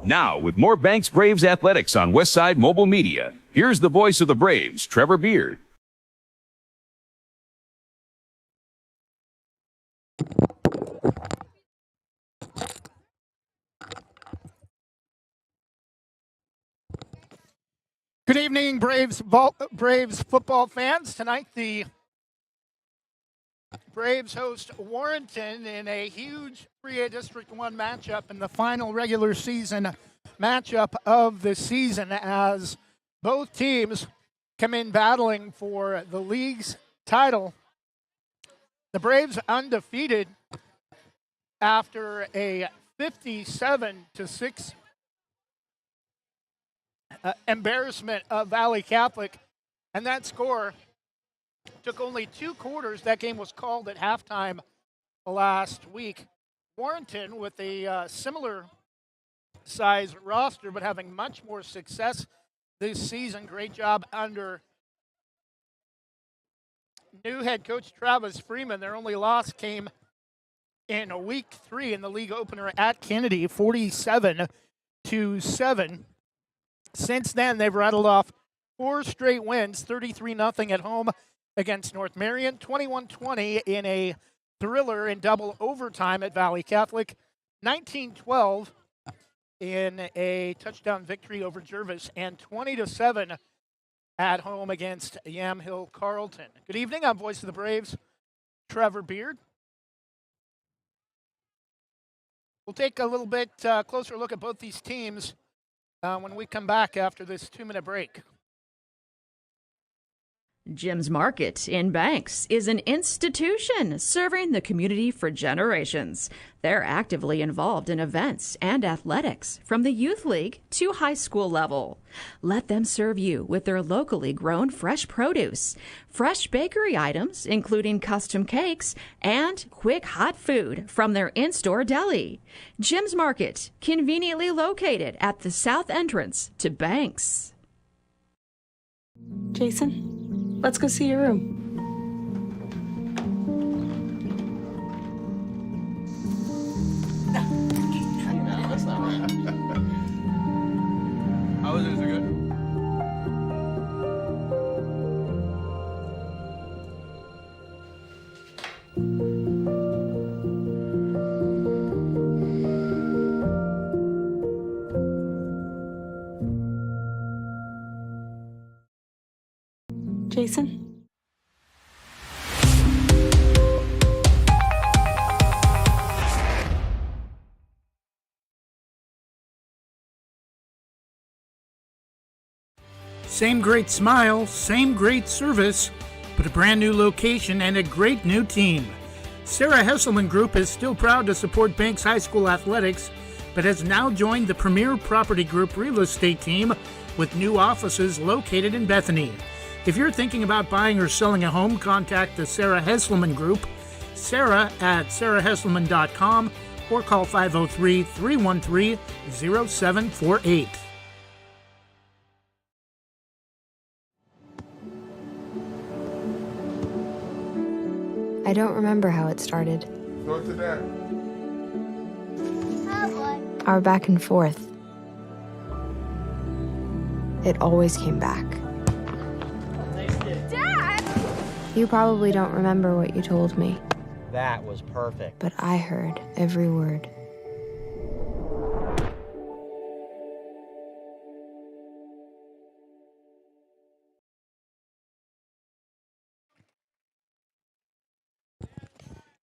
Now, with more Banks Braves athletics on Westside Mobile Media, here's the voice of the Braves, Trevor Beard. Good evening, Braves football fans. Tonight, the Braves host Warrenton in a huge 3A District 1 matchup in the final regular season matchup of the season as both teams come in battling for the league's title. The Braves undefeated after a 57-6 embarrassment of Valley Catholic, and that score took only 2 quarters. That game was called at halftime last week. Warrenton, with a similar size roster, but having much more success this season. Great job under new head coach Travis Freeman. Their only loss came in week 3 in the league opener at Kennedy, 47-7. Since then, they've rattled off 4 straight wins, 33-0 at home against North Marion, 21-20 in a thriller in double overtime at Valley Catholic, 19-12 in a touchdown victory over Jervis, and 20-7 at home against Yamhill Carlton. Good evening, I'm Voice of the Braves, Trevor Beard. We'll take a little bit closer look at both these teams when we come back after this 2-minute break. Jim's Market in Banks is an institution serving the community for generations. They're actively involved in events and athletics from the youth league to high school level. Let them serve you with their locally grown fresh produce, fresh bakery items, including custom cakes, and quick hot food from their in-store deli. Jim's Market, conveniently located at the south entrance to Banks. Jason? Let's go see your room. No, that's not right. How is it? Is it good? Jason? Same great smile, same great service, but a brand new location and a great new team. Sarah Hesselman Group is still proud to support Banks High School athletics, but has now joined the Premier Property Group real estate team with new offices located in Bethany. If you're thinking about buying or selling a home, contact the Sarah Hesselman Group, Sarah at sarahhesselman.com, or call 503-313-0748. I don't remember how it started. Go to that. Our back and forth. It always came back. Dad! You probably don't remember what you told me, That was perfect. but I heard every word.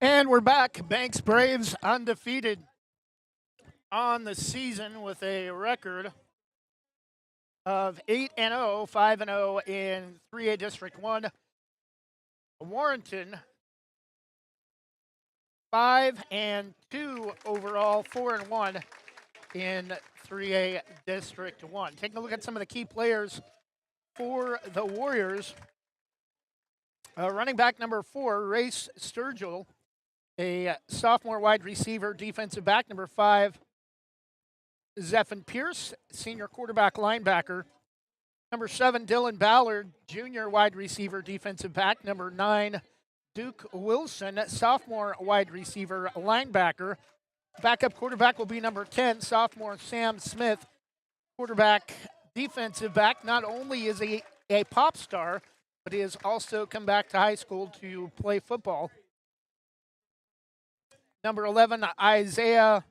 And we're back. Banks Braves undefeated on the season with a record of 8-0, 5-0 in 3A District 1. Warrenton 5-2 overall, 4-1 in 3A District 1. Taking a look at some of the key players for the Warriors. Running back number 4, Race Sturgill, a sophomore wide receiver, defensive back. Number 5, Zephan Pierce, senior quarterback linebacker. Number 7, Dylan Ballard, junior wide receiver, defensive back. Number 9, Duke Wilson, sophomore wide receiver, linebacker. Backup quarterback will be number 10, sophomore Sam Smith. Quarterback, defensive back. Not only is he a pop star, but he has also come back to high school to play football. Number 11, Isaiah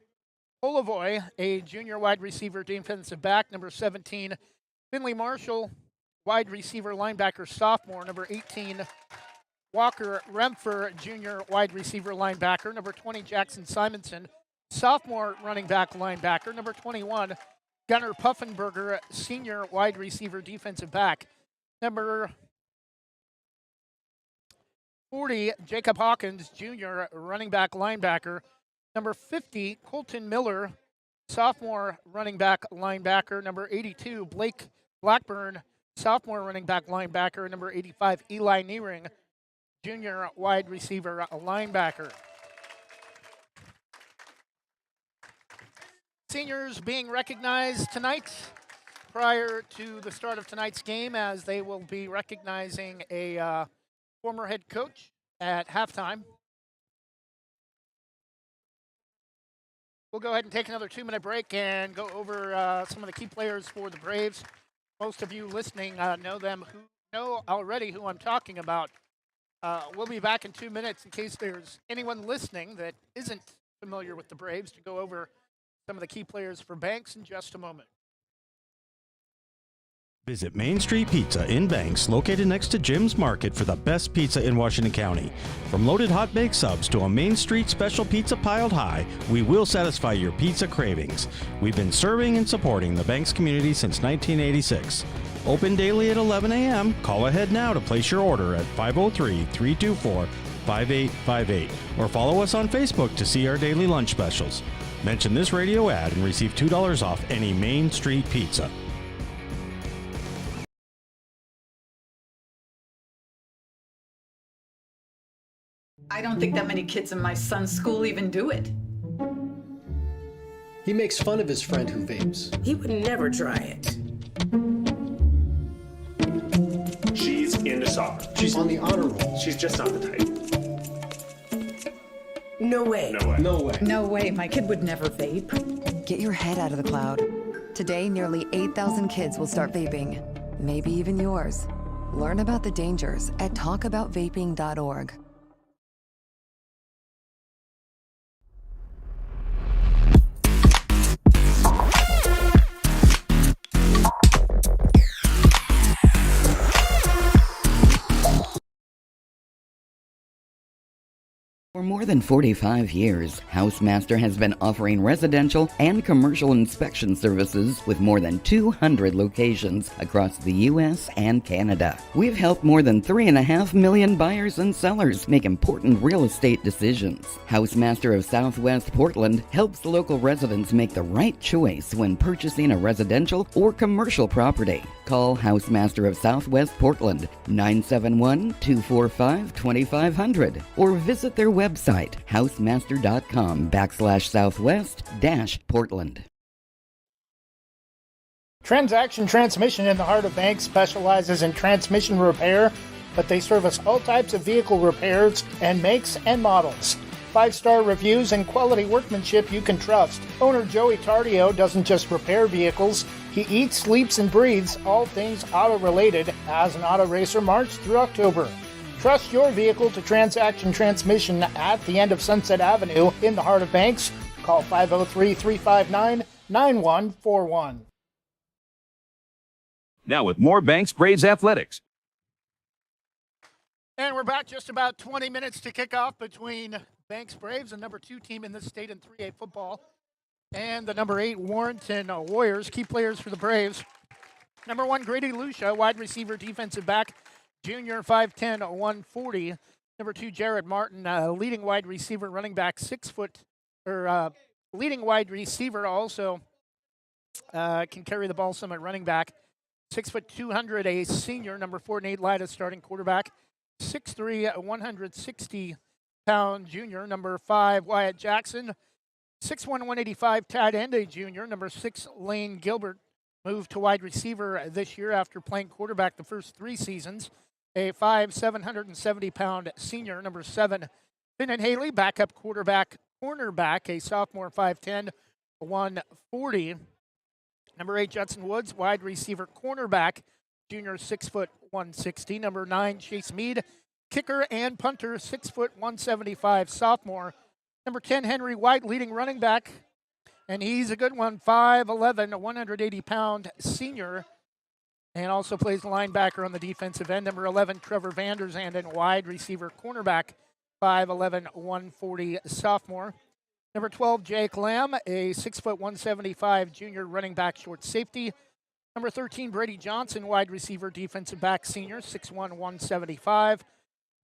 Holovoy, a junior wide receiver, defensive back. Number 17, Finley Marshall, wide receiver, linebacker, sophomore. Number 18, Walker Remfer, junior wide receiver, linebacker. Number 20, Jackson Simonson, sophomore running back, linebacker. Number 21, Gunnar Puffenberger, senior wide receiver, defensive back. Number 40, Jacob Hawkins, junior running back, linebacker. Number 50, Colton Miller, sophomore running back, linebacker. Number 82, Blake Blackburn, sophomore running back, linebacker. Number 85, Eli Neering, junior wide receiver, linebacker. Seniors being recognized tonight prior to the start of tonight's game, as they will be recognizing a former head coach at halftime. We'll go ahead and take another 2-minute break and go over some of the key players for the Braves. Most of you listening know already who I'm talking about. We'll be back in 2 minutes in case there's anyone listening that isn't familiar with the Braves to go over some of the key players for Banks in just a moment. Visit Main Street Pizza in Banks, located next to Jim's Market, for the best pizza in Washington County. From loaded hot baked subs to a Main Street special pizza piled high, we will satisfy your pizza cravings. We've been serving and supporting the Banks community since 1986. Open daily at 11 a.m. Call ahead now to place your order at 503-324-5858 or follow us on Facebook to see our daily lunch specials. Mention this radio ad and receive $2 off any Main Street pizza. I don't think that many kids in my son's school even do it. He makes fun of his friend who vapes. He would never try it. She's into soccer. She's on the honor roll. She's just not the type. No way. No way. No way. No way, my kid would never vape. Get your head out of the cloud. Today, nearly 8,000 kids will start vaping. Maybe even yours. Learn about the dangers at talkaboutvaping.org. For more than 45 years, Housemaster has been offering residential and commercial inspection services with more than 200 locations across the U.S. and Canada. We've helped more than 3.5 million buyers and sellers make important real estate decisions. Housemaster of Southwest Portland helps local residents make the right choice when purchasing a residential or commercial property. Call Housemaster of Southwest Portland, 971-245-2500, or visit their website, housemaster.com/southwest-Portland. Transaction Transmission in the heart of Banks specializes in transmission repair, but they service all types of vehicle repairs and makes and models. 5-star reviews and quality workmanship you can trust. Owner Joey Tardio doesn't just repair vehicles, he eats, sleeps, and breathes all things auto-related as an auto racer March through October. Trust your vehicle to Transaction Transmission at the end of Sunset Avenue in the heart of Banks. Call 503-359-9141. Now with more Banks Braves Athletics. And we're back, just about 20 minutes to kick off between Banks Braves, the number 2 team in this state in 3A football, and the number 8 Warrenton Warriors. Key players for the Braves. Number 1, Grady Lucia, wide receiver, defensive back, junior, 5'10", 140. Number 2, Jared Martin, leading wide receiver, running back, 6 foot, leading wide receiver, also can carry the ball some at running back. 6 foot 200, a senior. Number 4, Nate Lyda, starting quarterback. 6'3", 160-pound junior. Number 5, Wyatt Jackson. 6'1", 185, tight end, a junior. Number 6, Lane Gilbert, moved to wide receiver this year after playing quarterback the first 3 seasons. A 5', 770-pound senior. Number 7, Finn and Haley, backup quarterback cornerback, a sophomore, 5'10", 140. Number 8, Judson Woods, wide receiver, cornerback, junior, 6 foot 160. Number 9, Chase Mead, kicker and punter, 6 foot 175, sophomore. Number 10, Henry White, leading running back, and he's a good one, 5'11", 180-pound senior, and also plays linebacker on the defensive end. Number 11, Trevor Vanderzanden, wide receiver, cornerback, 5'11", 140, sophomore. Number 12, Jake Lamb, a 6 foot 175 junior running back, short safety. Number 13, Brady Johnson, wide receiver, defensive back, senior, 6'1", 175.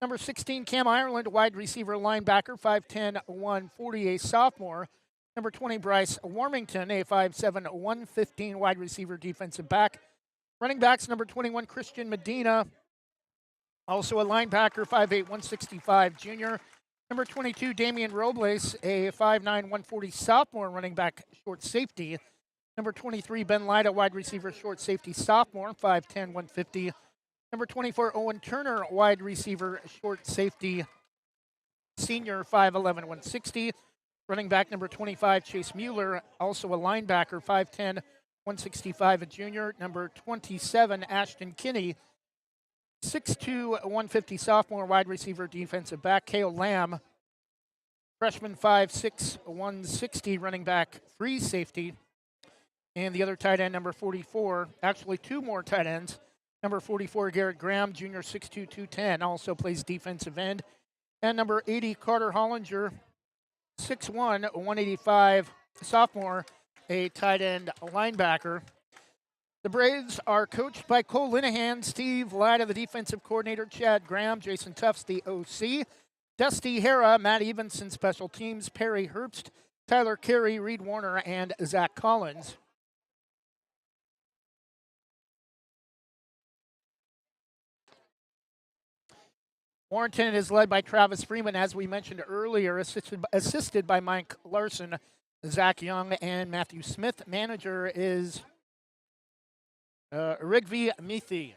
Number 16, Cam Ireland, wide receiver, linebacker, 5'10", 140, a sophomore. Number 20, Bryce Warrenton, a 5'7", 115 wide receiver, defensive back. Running backs, number 21, Christian Medina, also a linebacker, 5'8", 165 junior. Number 22, Damian Robles, a 5'9", 140 sophomore running back, short safety. Number 23, Ben Lyda, wide receiver, short safety, sophomore, 5'10", 150. Number 24, Owen Turner, wide receiver, short safety, senior, 5'11", 160. Running back, number 25, Chase Mueller, also a linebacker, 5'10", 165, a junior. Number 27, Ashton Kinney, 6'2", 150 sophomore wide receiver, defensive back. Kale Lamb, freshman, 5'6", 160 running back, free safety. And the other tight end, number 44, actually two more tight ends. Number 44, Garrett Graham, junior, 6'2", 210, also plays defensive end. And number 80, Carter Hollinger, 6'1", 185 sophomore, a tight end linebacker. The Braves are coached by Cole Linehan, Steve Lyda, the defensive coordinator, Chad Graham, Jason Tufts, the OC, Dusty Hara, Matt Evenson, special teams, Perry Herbst, Tyler Carey, Reed Warner, and Zach Collins. Warrenton is led by Travis Freeman, as we mentioned earlier, assisted by Mike Larson, Zach Young, and Matthew Smith. Manager is Rigvi Mithi.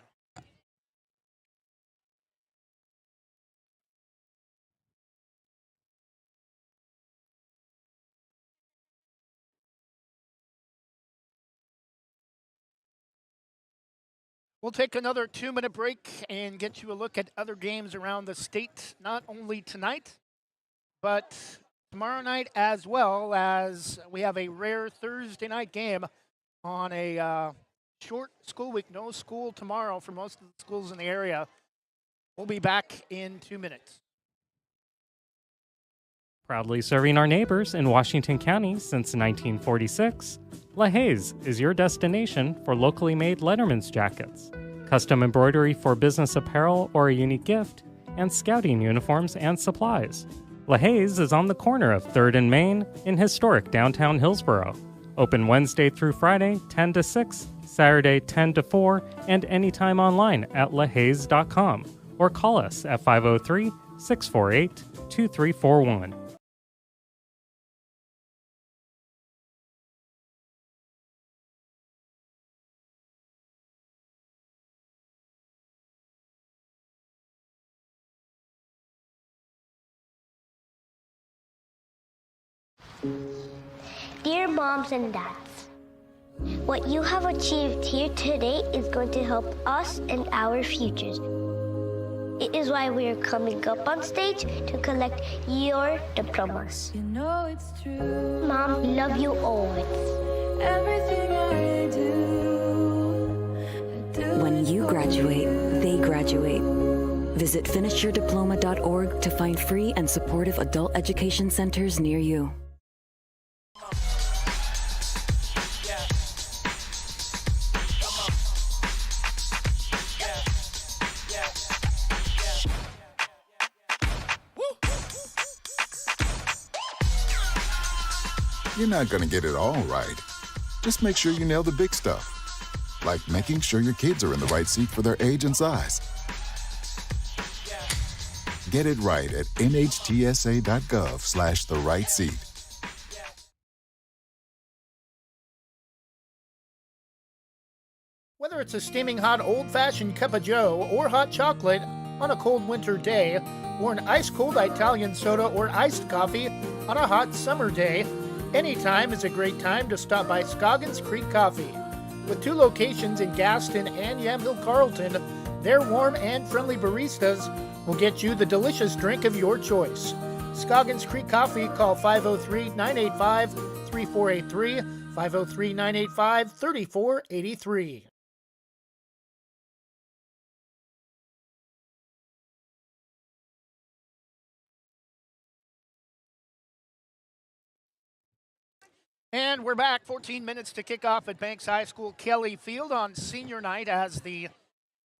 We'll take another 2-minute break and get you a look at other games around the state, not only tonight, but tomorrow night, as well as we have a rare Thursday night game on a short school week. No school tomorrow for most of the schools in the area. We'll be back in 2 minutes. Proudly serving our neighbors in Washington County since 1946, LaHaye's is your destination for locally made Letterman's jackets, custom embroidery for business apparel or a unique gift, and scouting uniforms and supplies. LaHaye's is on the corner of 3rd and Main in historic downtown Hillsborough. Open Wednesday through Friday, 10 to 6, Saturday, 10 to 4, and anytime online at lahayes.com or call us at 503-648-2341. Dear moms and dads, what you have achieved here today is going to help us and our futures. It is why we are coming up on stage to collect your diplomas. You know it's true. Mom, we love you always. Everything I do. When you graduate, they graduate. Visit finishyourdiploma.org to find free and supportive adult education centers near you. You're not going to get it all right. Just make sure you nail the big stuff, like making sure your kids are in the right seat for their age and size. Get it right at nhtsa.gov/the-right-seat. Whether it's a steaming hot old-fashioned cup of joe or hot chocolate, on a cold winter day, or an ice-cold Italian soda or iced coffee on a hot summer day, any time is a great time to stop by Scoggins Creek Coffee. With 2 locations in Gaston and Yamhill Carlton, their warm and friendly baristas will get you the delicious drink of your choice. Scoggins Creek Coffee, call 503-985-3483, 503-985-3483. And we're back, 14 minutes to kick off at Banks High School Kelly Field on senior night as the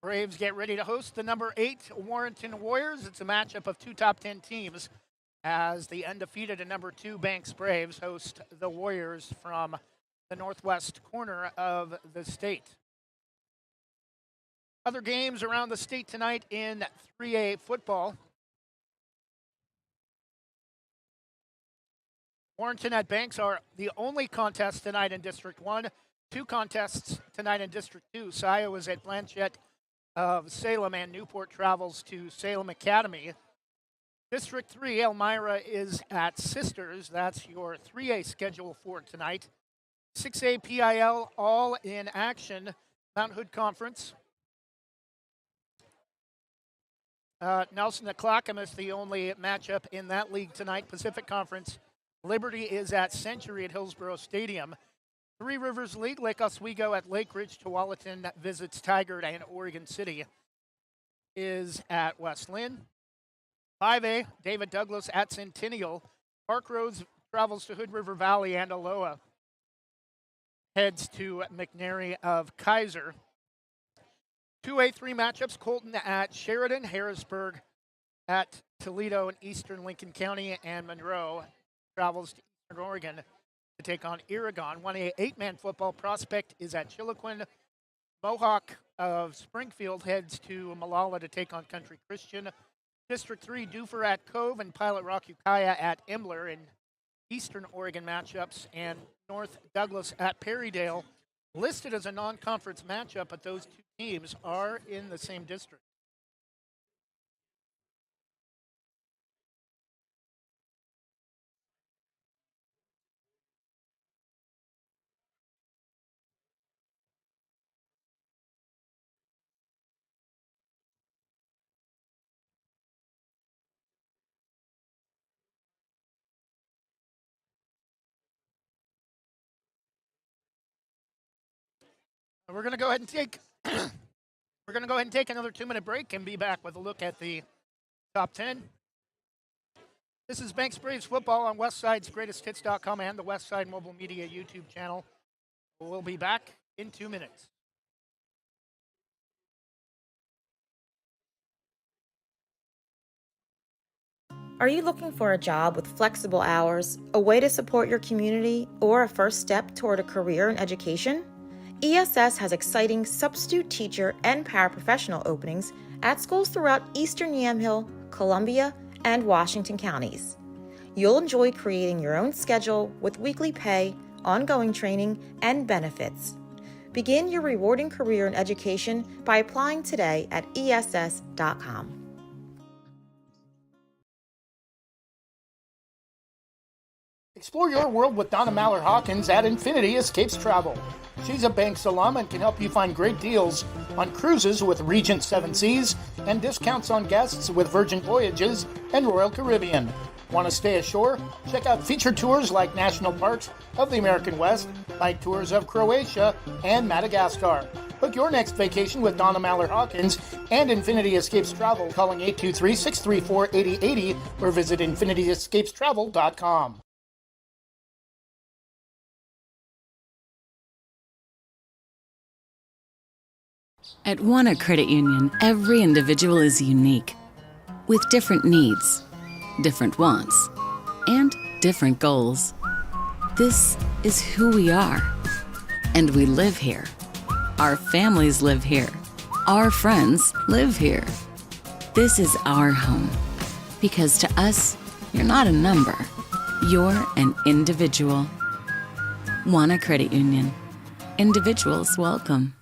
Braves get ready to host the number 8 Warrenton Warriors. It's a matchup of 2 top 10 teams as the undefeated and number 2 Banks Braves host the Warriors from the northwest corner of the state. Other games around the state tonight in 3A football. Warrenton at Banks are the only contest tonight in District 1. 2 contests tonight in District 2. Sayo is at Blanchette of Salem, and Newport travels to Salem Academy. District 3, Elmira is at Sisters. That's your 3A schedule for tonight. 6A PIL all in action. Mount Hood Conference. Nelson at Clackamas, the only matchup in that league tonight. Pacific Conference. Liberty is at Century at Hillsborough Stadium. Three Rivers League, Lake Oswego at Lake Ridge. Tualatin visits Tigard, and Oregon City is at West Lynn. 5A, David Douglas at Centennial. Park Roads travels to Hood River Valley, and Aloha heads to McNary of Kaiser. 2A3 matchups, Colton at Sheridan, Harrisburg at Toledo in eastern Lincoln County, and Monroe travels to eastern Oregon to take on Aragon. 1A 8-man football, Prospect is at Chiloquin. Mohawk of Springfield heads to Malala to take on Country Christian. District 3, Duffer at Cove, and Pilot Rock Ukiah at Imler in eastern Oregon matchups, and North Douglas at Perrydale. Listed as a non-conference matchup, but those 2 teams are in the same district. We're going to go ahead and take another 2-minute break and be back with a look at the top 10. This is Banks Braves football on Westside's GreatestHits.com and the Westside Mobile Media YouTube channel. We'll be back in 2 minutes. Are you looking for a job with flexible hours, a way to support your community, or a first step toward a career in education? ESS has exciting substitute teacher and paraprofessional openings at schools throughout Eastern Yamhill, Columbia, and Washington counties. You'll enjoy creating your own schedule with weekly pay, ongoing training, and benefits. Begin your rewarding career in education by applying today at ess.com. Explore your world with Donna Maller Hawkins at Infinity Escapes Travel. She's a Banks alum and can help you find great deals on cruises with Regent 7 Seas and discounts on guests with Virgin Voyages and Royal Caribbean. Want to stay ashore? Check out featured tours like National Parks of the American West, like tours of Croatia and Madagascar. Book your next vacation with Donna Maller Hawkins and Infinity Escapes Travel, calling 823-634-8080 or visit infinityescapestravel.com. At Wana Credit Union, every individual is unique, with different needs, different wants, and different goals. This is who we are, and we live here. Our families live here. Our friends live here. This is our home, because to us, you're not a number. You're an individual. Wana Credit Union. Individuals welcome.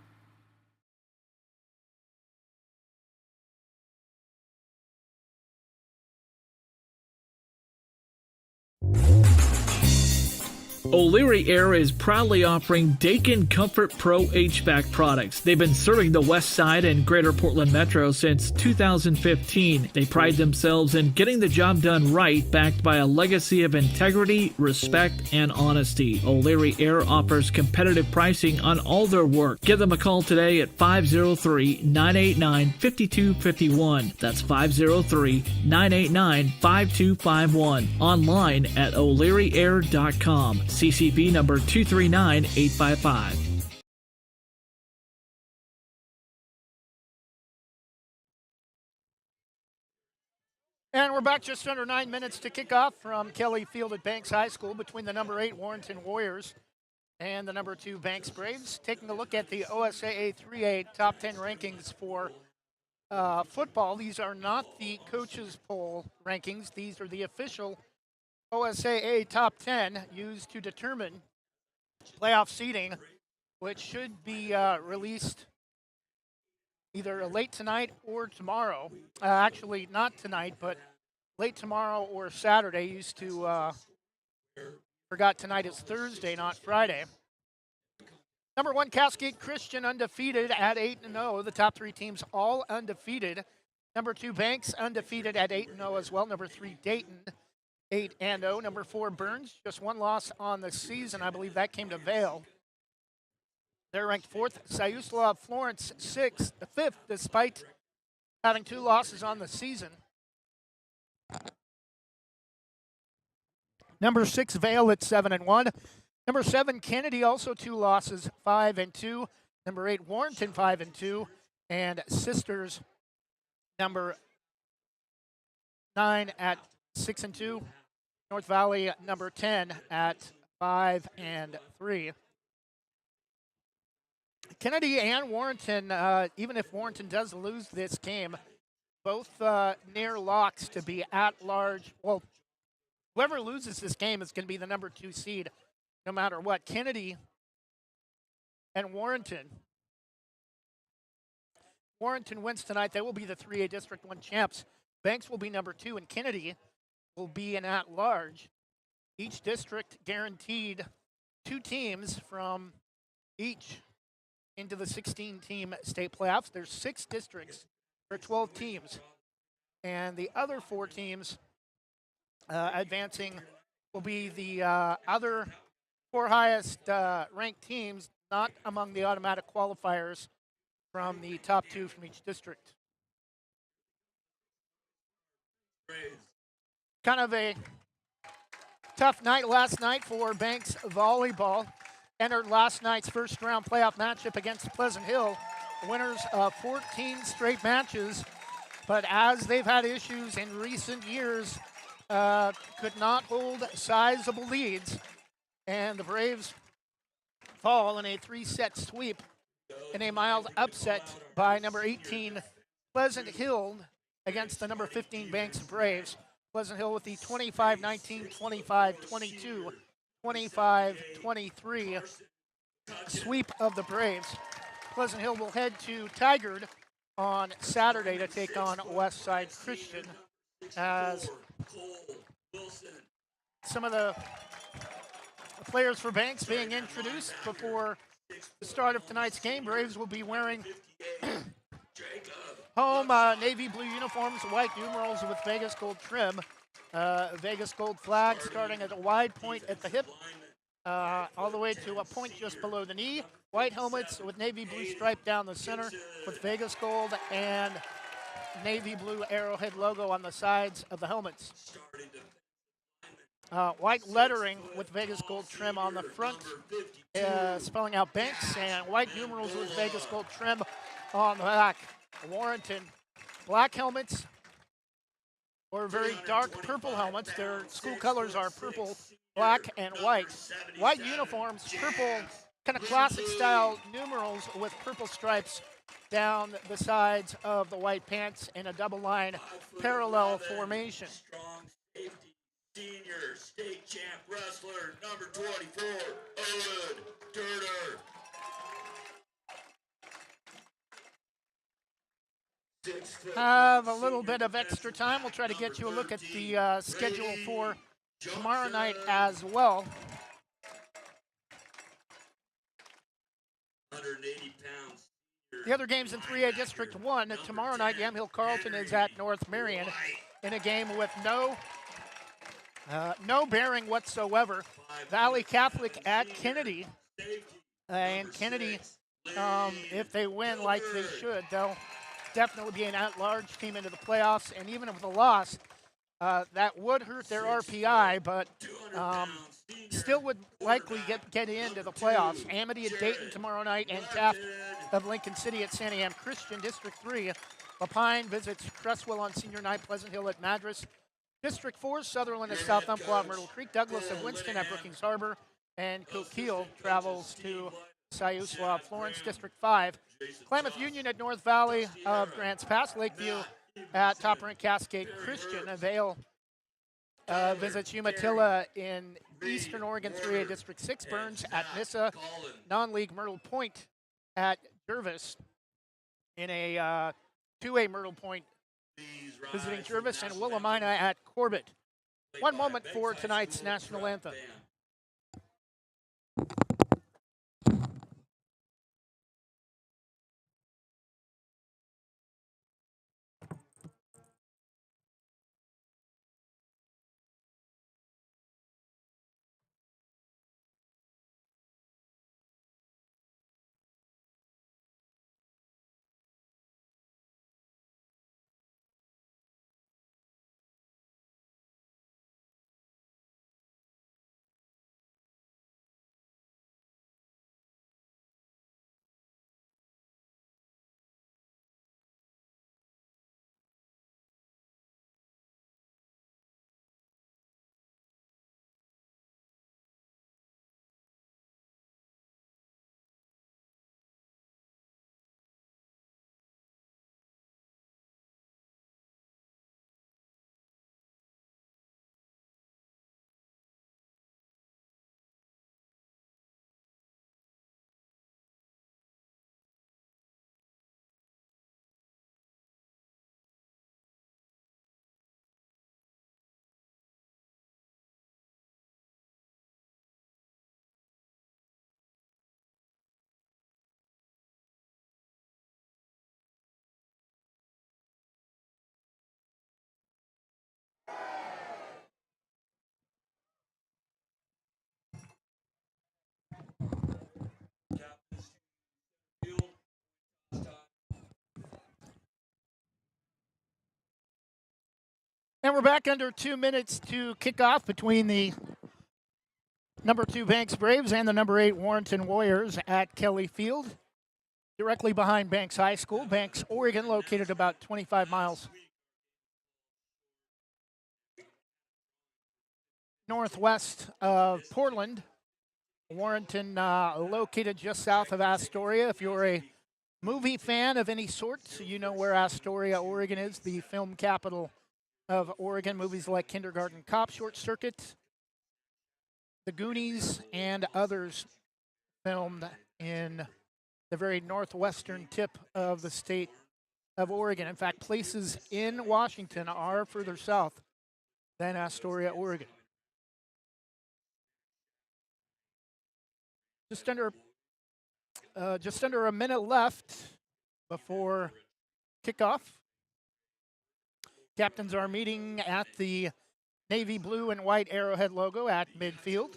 O'Leary Air is proudly offering Dakin Comfort Pro HVAC products. They've been serving the West Side and Greater Portland Metro since 2015. They pride themselves in getting the job done right, backed by a legacy of integrity, respect, and honesty. O'Leary Air offers competitive pricing on all their work. Give them a call today at 503-989-5251. That's 503-989-5251. Online at o'learyair.com. CCP number 239855. And we're back just under 9 minutes to kick off from Kelly Field at Banks High School between the number 8 Warrenton Warriors and the number 2 Banks Braves. Taking a look at the OSAA 3A top 10 rankings for football. These are not the coaches poll rankings. These are the official OSAA top 10 used to determine playoff seeding, which should be released either late tonight or tomorrow. Actually, not tonight, but late tomorrow or Saturday. Used to forgot tonight is Thursday, not Friday. Number 1, Cascade Christian undefeated at 8-0. The top 3 teams all undefeated. Number 2, Banks undefeated at 8-0 as well. Number 3, Dayton 8-0. Number 4, Burns, just 1 loss on the season. I believe that came to Vale. They're ranked 4th. Siuslaw Florence 6th, 5th, despite having 2 losses on the season. Number 6, Vale at 7-1. Number 7, Kennedy, also 2 losses, 5-2. Number 8, Warrenton 5-2. And Sisters, number 9 at 6-2. North Valley, number 10 at 5-3. Kennedy and Warrenton, even if Warrenton does lose this game, both near locks to be at large. Well, whoever loses this game is going to be the number 2 seed, no matter what. Kennedy and Warrenton. Warrenton wins tonight. They will be the 3A District 1 champs. Banks will be number 2, and Kennedy will be an at-large. Each district guaranteed 2 teams from each into the 16-team state playoffs. There's 6 districts for 12 teams. And the other 4 teams advancing will be the other 4 highest ranked teams, not among the automatic qualifiers from the top 2 from each district. Kind of a tough night last night for Banks volleyball. Entered last night's first round playoff matchup against Pleasant Hill. Winners of 14 straight matches, but as they've had issues in recent years, could not hold sizable leads. And the Braves fall in a 3-set sweep in a mild upset by number 18 Pleasant Hill against the number 15 Banks Braves. Pleasant Hill with the 25-19, 25-22, 25-23 sweep of the Braves. Pleasant Hill will head to Tigard on Saturday to take on Westside Christian, as some of the players for Banks being introduced before the start of tonight's game. Braves will be wearing home navy blue uniforms, white numerals with Vegas gold trim. Vegas gold flag starting at a wide point at the hip, all the way to a point just below the knee. White helmets with navy blue stripe down the center with Vegas gold and navy blue arrowhead logo on the sides of the helmets. White lettering with Vegas gold trim on the front, spelling out Banks, and white numerals with Vegas gold trim on the back. Warrenton, black helmets or very dark purple helmets. Their school colors are purple, black, and white. White uniforms, purple, kind of classic style numerals with purple stripes down the sides of the white pants in a double line parallel formation. Senior state champ wrestler, number 24, Owen Durder. Have a little bit of extra time. We'll try to get you a look at the schedule for tomorrow night as well. The other games in 3A District 1, tomorrow night, Yamhill Carlton is at North Marion in a game with no bearing whatsoever. Valley Catholic at Kennedy. And Kennedy, if they win like they should, they'll definitely be an at-large team into the playoffs. And even with a loss, that would hurt their RPI, but still would likely get into the playoffs. Amity at Dayton tomorrow night, and Taft of Lincoln City at Santa Am Christian. District 3, Lapine visits Cresswell on senior night, Pleasant Hill at Madras. District 4, Sutherland at South Umpqua, Myrtle Creek. Douglas of Winston at Brookings Harbor, and Coquille travels to Siuslaw, Florence. District 5, Klamath Union at North Valley of Grants Pass. Lakeview at Topper and Cascade Christian. Vale visits Umatilla in Eastern Oregon 3A District 6. Burns at Nissa. Non-league Myrtle Point at Jervis in a 2A Myrtle Point visiting Jervis, and Willamina at Corbett. One moment for tonight's national anthem. And we're back under 2 minutes to kick off between the number 2 Banks Braves and the number 8 Warrenton Warriors at Kelly Field, directly behind Banks High School. Banks, Oregon, located about 25 miles northwest of Portland. Warrenton, located just south of Astoria. If you're a movie fan of any sort, you know where Astoria, Oregon is, the film capital of Oregon. Movies like Kindergarten Cop, Short Circuit, The Goonies, and others filmed in the very northwestern tip of the state of Oregon. In fact, places in Washington are further south than Astoria, Oregon. Just under a minute left before kickoff. Captains are meeting at the navy blue and white Arrowhead logo at midfield.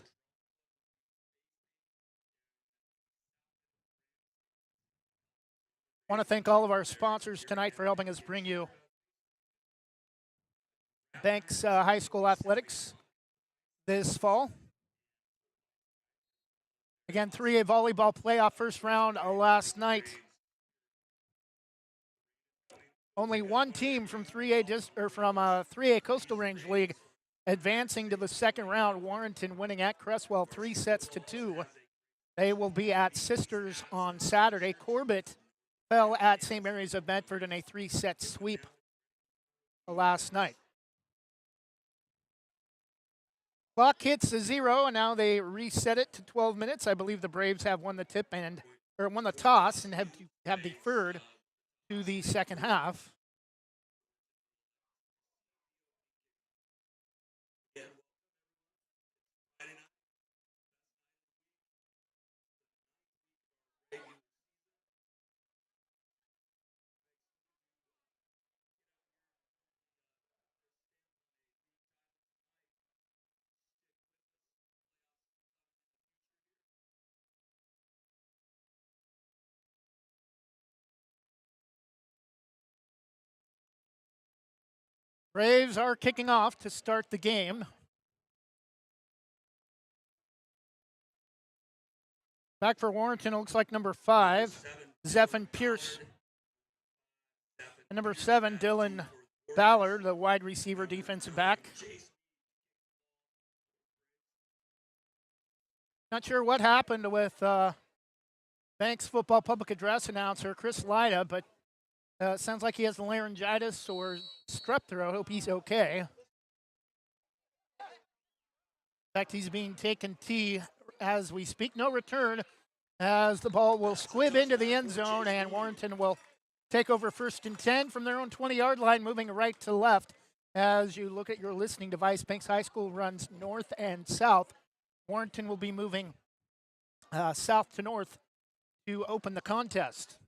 I want to thank all of our sponsors tonight for helping us bring you Banks High School Athletics this fall. Again, 3A volleyball playoff first round last night. Only one team from 3A Coastal Range League advancing to the second round. Warrenton winning at Cresswell 3-2. They will be at Sisters on Saturday. Corbett fell at St. Mary's of Medford in a 3-set sweep last night. Clock hits 0, and now they reset it to 12 minutes. I believe the Braves have won the toss and have deferred to the second half. Braves are kicking off to start the game. Back for Warrenton, it looks like number 5, Zephan Pierce. And number 7, Dylan Ballard, the wide receiver defensive back. Not sure what happened with Banks football public address announcer Chris Lyda, but sounds like he has laryngitis or strep throat. Hope he's okay. In fact, he's being taken T as we speak. No return as the ball will squib into the end zone, and Warrenton will take over 1st and 10 from their own 20-yard line, moving right to left. As you look at your listening device, Banks High School runs north and south. Warrenton will be moving south to north to open the contest.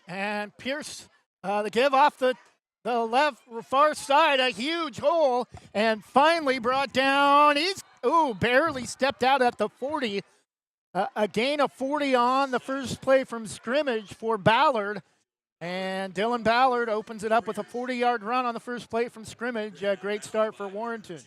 And Pierce, the give off the left far side, a huge hole, and finally brought down. He's barely stepped out at the 40. A gain of 40 on the first play from scrimmage for Ballard. And Dylan Ballard opens it up with a 40-yard run on the first play from scrimmage. A great start for Warrenton.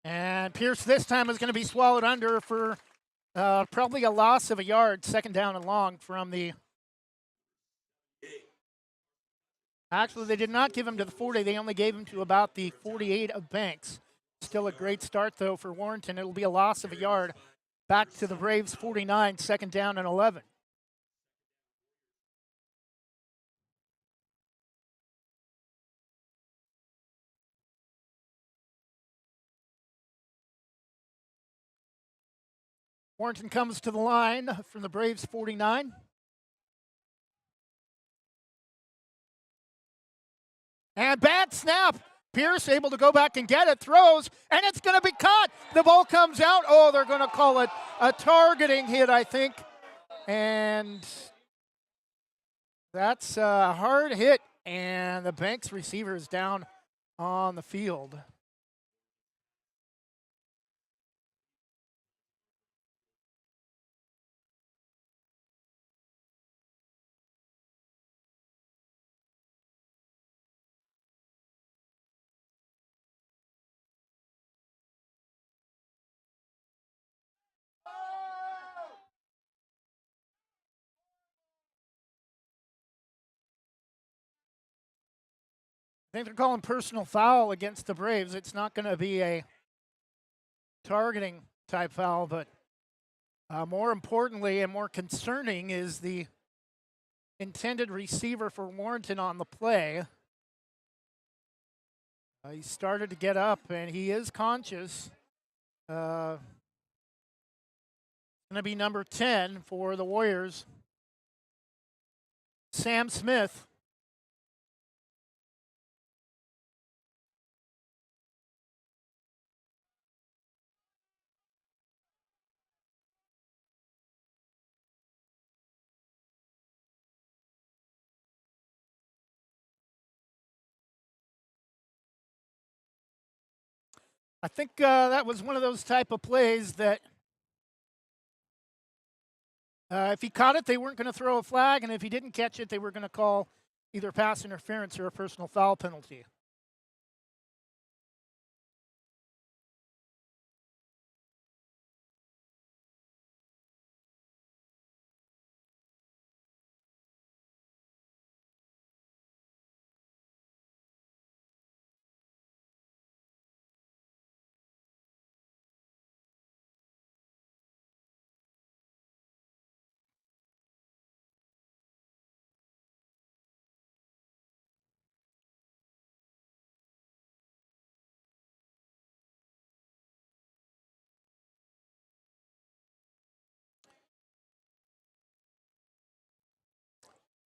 And Pierce this time is going to be swallowed under for probably a loss of a yard, 2nd down and long from the. Actually, they did not give him to the 40. They only gave him to about the 48 of Banks. Still a great start, though, for Warrenton. It'll be a loss of a yard back to the Braves 49, 2nd down and 11. Warrenton comes to the line from the Braves 49. And bad snap. Pierce able to go back and get it, throws, and it's going to be caught. The ball comes out. Oh, they're going to call it a targeting hit, I think. And that's a hard hit, and the Banks receiver is down on the field. I think they're calling personal foul against the Braves. It's not going to be a targeting type foul, but more importantly and more concerning is the intended receiver for Warrenton on the play. He started to get up, and he is conscious. Going to be number 10 for the Warriors, Sam Smith. I think that was one of those type of plays that if he caught it, they weren't going to throw a flag, and if he didn't catch it, they were going to call either pass interference or a personal foul penalty.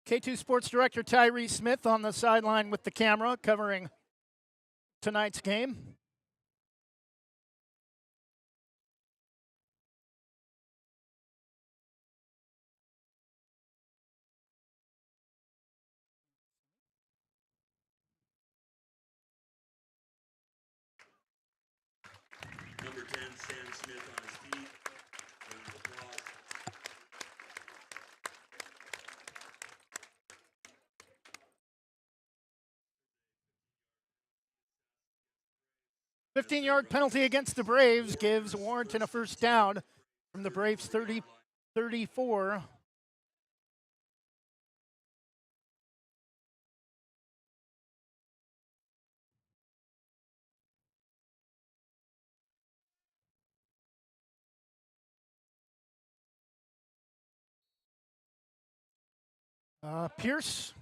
K2 Sports Director Tyree Smith on the sideline with the camera covering tonight's game. Number 10, Sam Smith on his feet. Round of applause. "15-yard penalty against the Braves gives Warrenton a first down from the Braves 34. Pierce.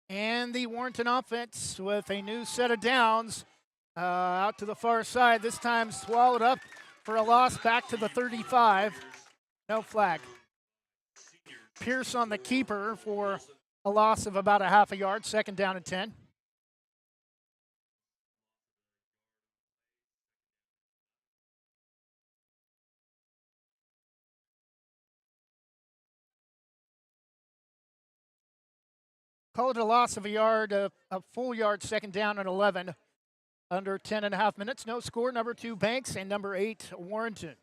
And the Warrenton offense with a new set of downs out to the far side. This time swallowed up for a loss back to the 35. No flag. Pierce on the keeper for a loss of about a half a yard. Second down and 10. Call it a loss of a yard, a full yard, second down and 11. Under 10 and a half minutes. No score. Number 2, Banks, and number 8, Warrenton.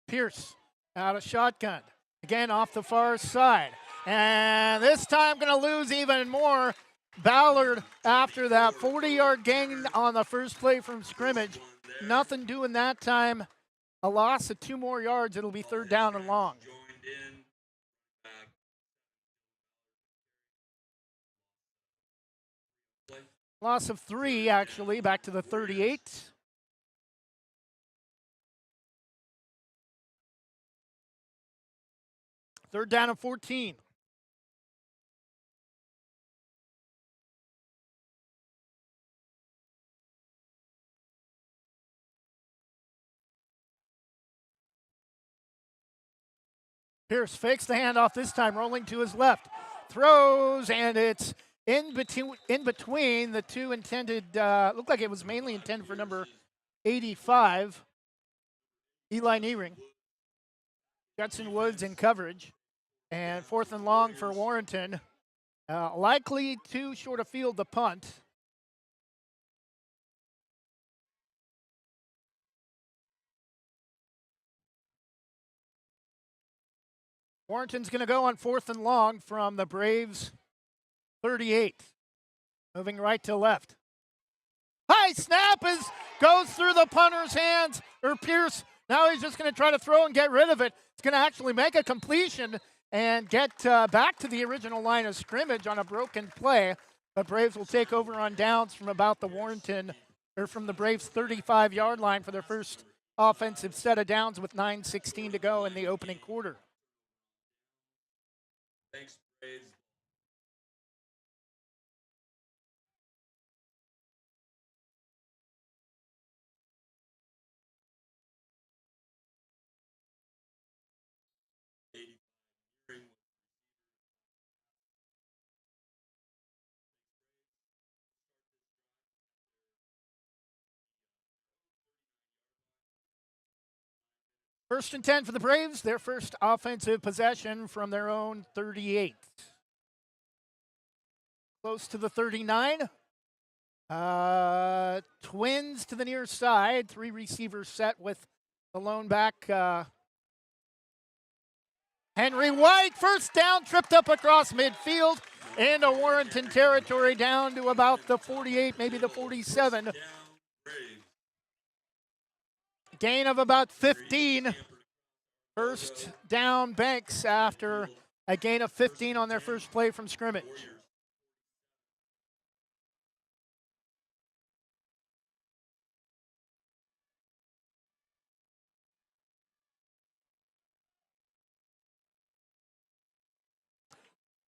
Pierce out of shotgun. Again off the far side. And this time going to lose even more. Ballard after that 40-yard gain on the first play from scrimmage. Nothing doing that time. A loss of 2 more yards. It'll be third down and long. Loss of 3, actually, back to the 38. Third down and 14. Pierce fakes the handoff this time, rolling to his left. Throws, and it's in between the two intended, looked like it was mainly intended for number 85, Eli Neering. Judson Woods in coverage. And fourth and long for Warrenton. Likely too short a field to punt. Warrenton's going to go on fourth and long from the Braves 38. Moving right to left. High snap goes through the punter's hands, or Pierce. Now he's just going to try to throw and get rid of it. It's going to actually make a completion and get back to the original line of scrimmage on a broken play. But Braves will take over on downs from about the Warrenton, or from the Braves 35-yard line for their first offensive set of downs with 9:16 to go in the opening quarter. Thanks, Braves. First and 10 for the Braves, their first offensive possession from their own 38. Close to the 39. Twins to the near side. 3 receivers set with the lone back. Henry White, first down, tripped up across midfield into Warrenton territory, down to about the 48, maybe the 47. Gain of about 15. First down, Banks, after a gain of 15 on their first play from scrimmage.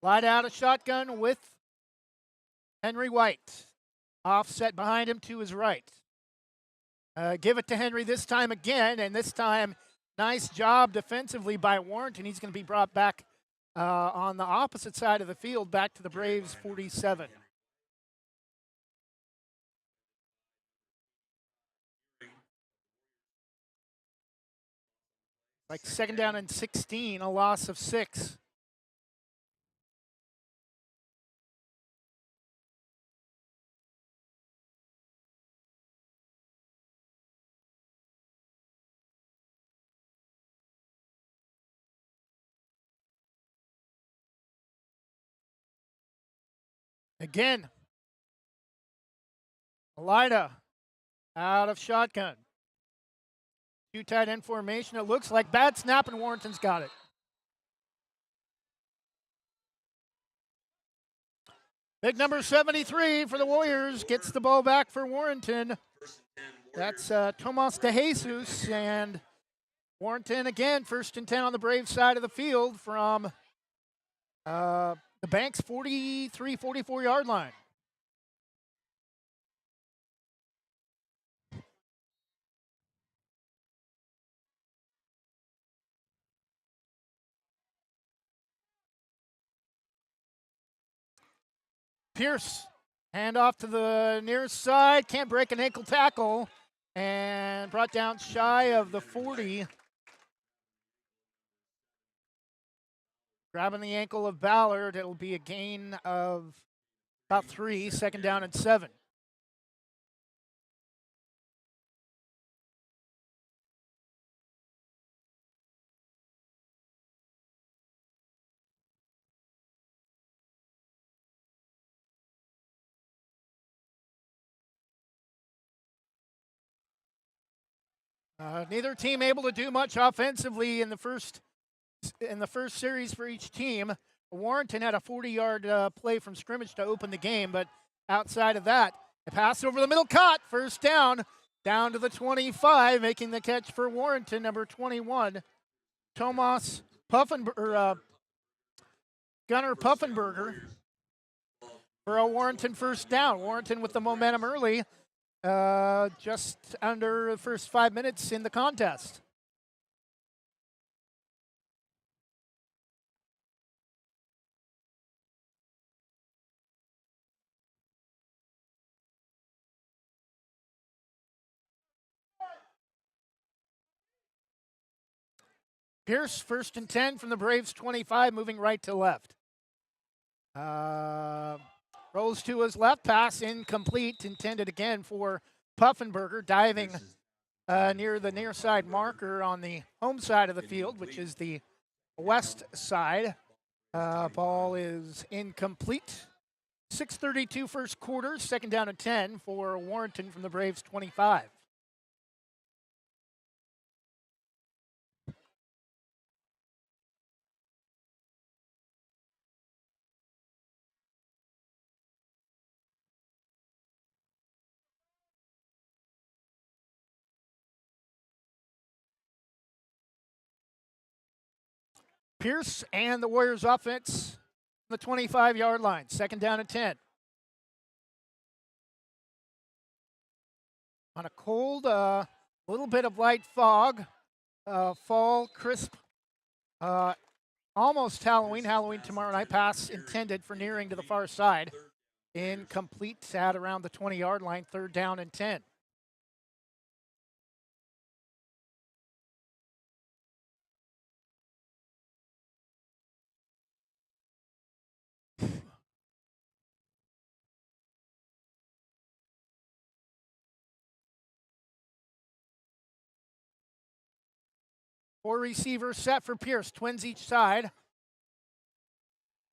Light out a shotgun with Henry White. Offset behind him to his right. Give it to Henry this time again, and this time, nice job defensively by Warrenton. He's going to be brought back on the opposite side of the field, back to the Braves 47. Like second down and 16, a loss of 6. Again, Elida out of shotgun. 2 tight end formation. It looks like bad snap, and Warrenton's got it. Big number 73 for the Warriors gets the ball back for Warrenton. That's Tomas De Jesus, and Warrenton again, 1st and 10 on the Braves side of the field from the Banks 43, 44-yard line. Pierce, hand off to the near side, can't break an ankle tackle, and brought down shy of the 40. Grabbing the ankle of Ballard, it'll be a gain of about 3, 2nd down and 7. Neither team able to do much offensively in the first series for each team. Warrenton had a 40-yard play from scrimmage to open the game, but outside of that, a pass over the middle, caught, 1st down to the 25, making the catch for Warrenton, number 21, Tomas Gunnar Puffenberger for a Warrenton 1st down. Warrenton with the momentum early, just under the first 5 minutes in the contest. Pierce, 1st and 10 from the Braves 25, moving right to left. Rolls to his left, pass incomplete, intended again for Puffenberger, diving near the near side marker on the home side of the field, which is the west side. Ball is incomplete. 6:32 first quarter, 2nd down and 10 for Warrenton from the Braves 25. Pierce and the Warriors offense on the 25-yard line, 2nd down and 10. On a cold, little bit of light fog, fall, crisp, almost Halloween. Halloween tomorrow night. Pass intended for nearing to the far side. Incomplete at around the 20-yard line, 3rd down and 10. Four receivers set for Pierce, twins each side.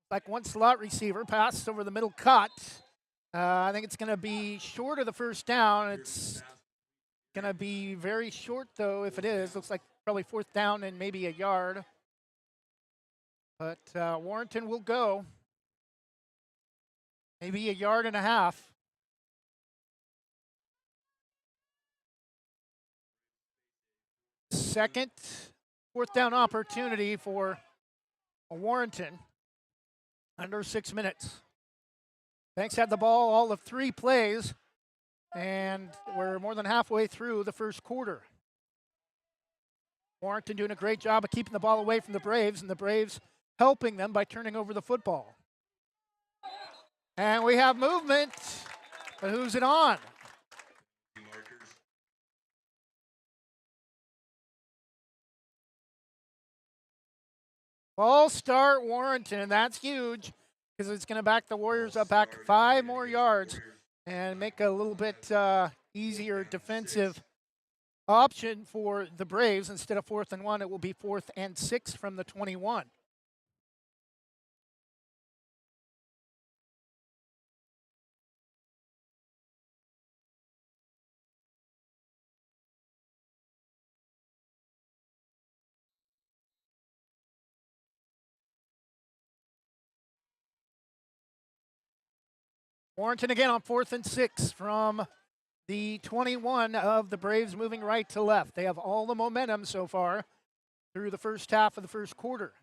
Like one slot receiver, pass over the middle, cut. I think it's going to be short of the 1st down. It's going to be very short, though, if it is. Looks like probably 4th down and maybe a yard. But Warrenton will go. Maybe a yard and a half. Second, 4th down opportunity for Warrenton. Under 6 minutes. Banks had the ball all of 3 plays. And we're more than halfway through the first quarter. Warrenton doing a great job of keeping the ball away from the Braves, and the Braves helping them by turning over the football. And we have movement. But who's it on? False start Warrenton, and that's huge because it's going to back the Warriors up back 5 more yards and make a little bit easier defensive option for the Braves. Instead of 4th and 1, it will be 4th and 6 from the 21. Warrenton again on 4th and 6 from the 21 of the Braves, moving right to left. They have all the momentum so far through the first half of the first quarter.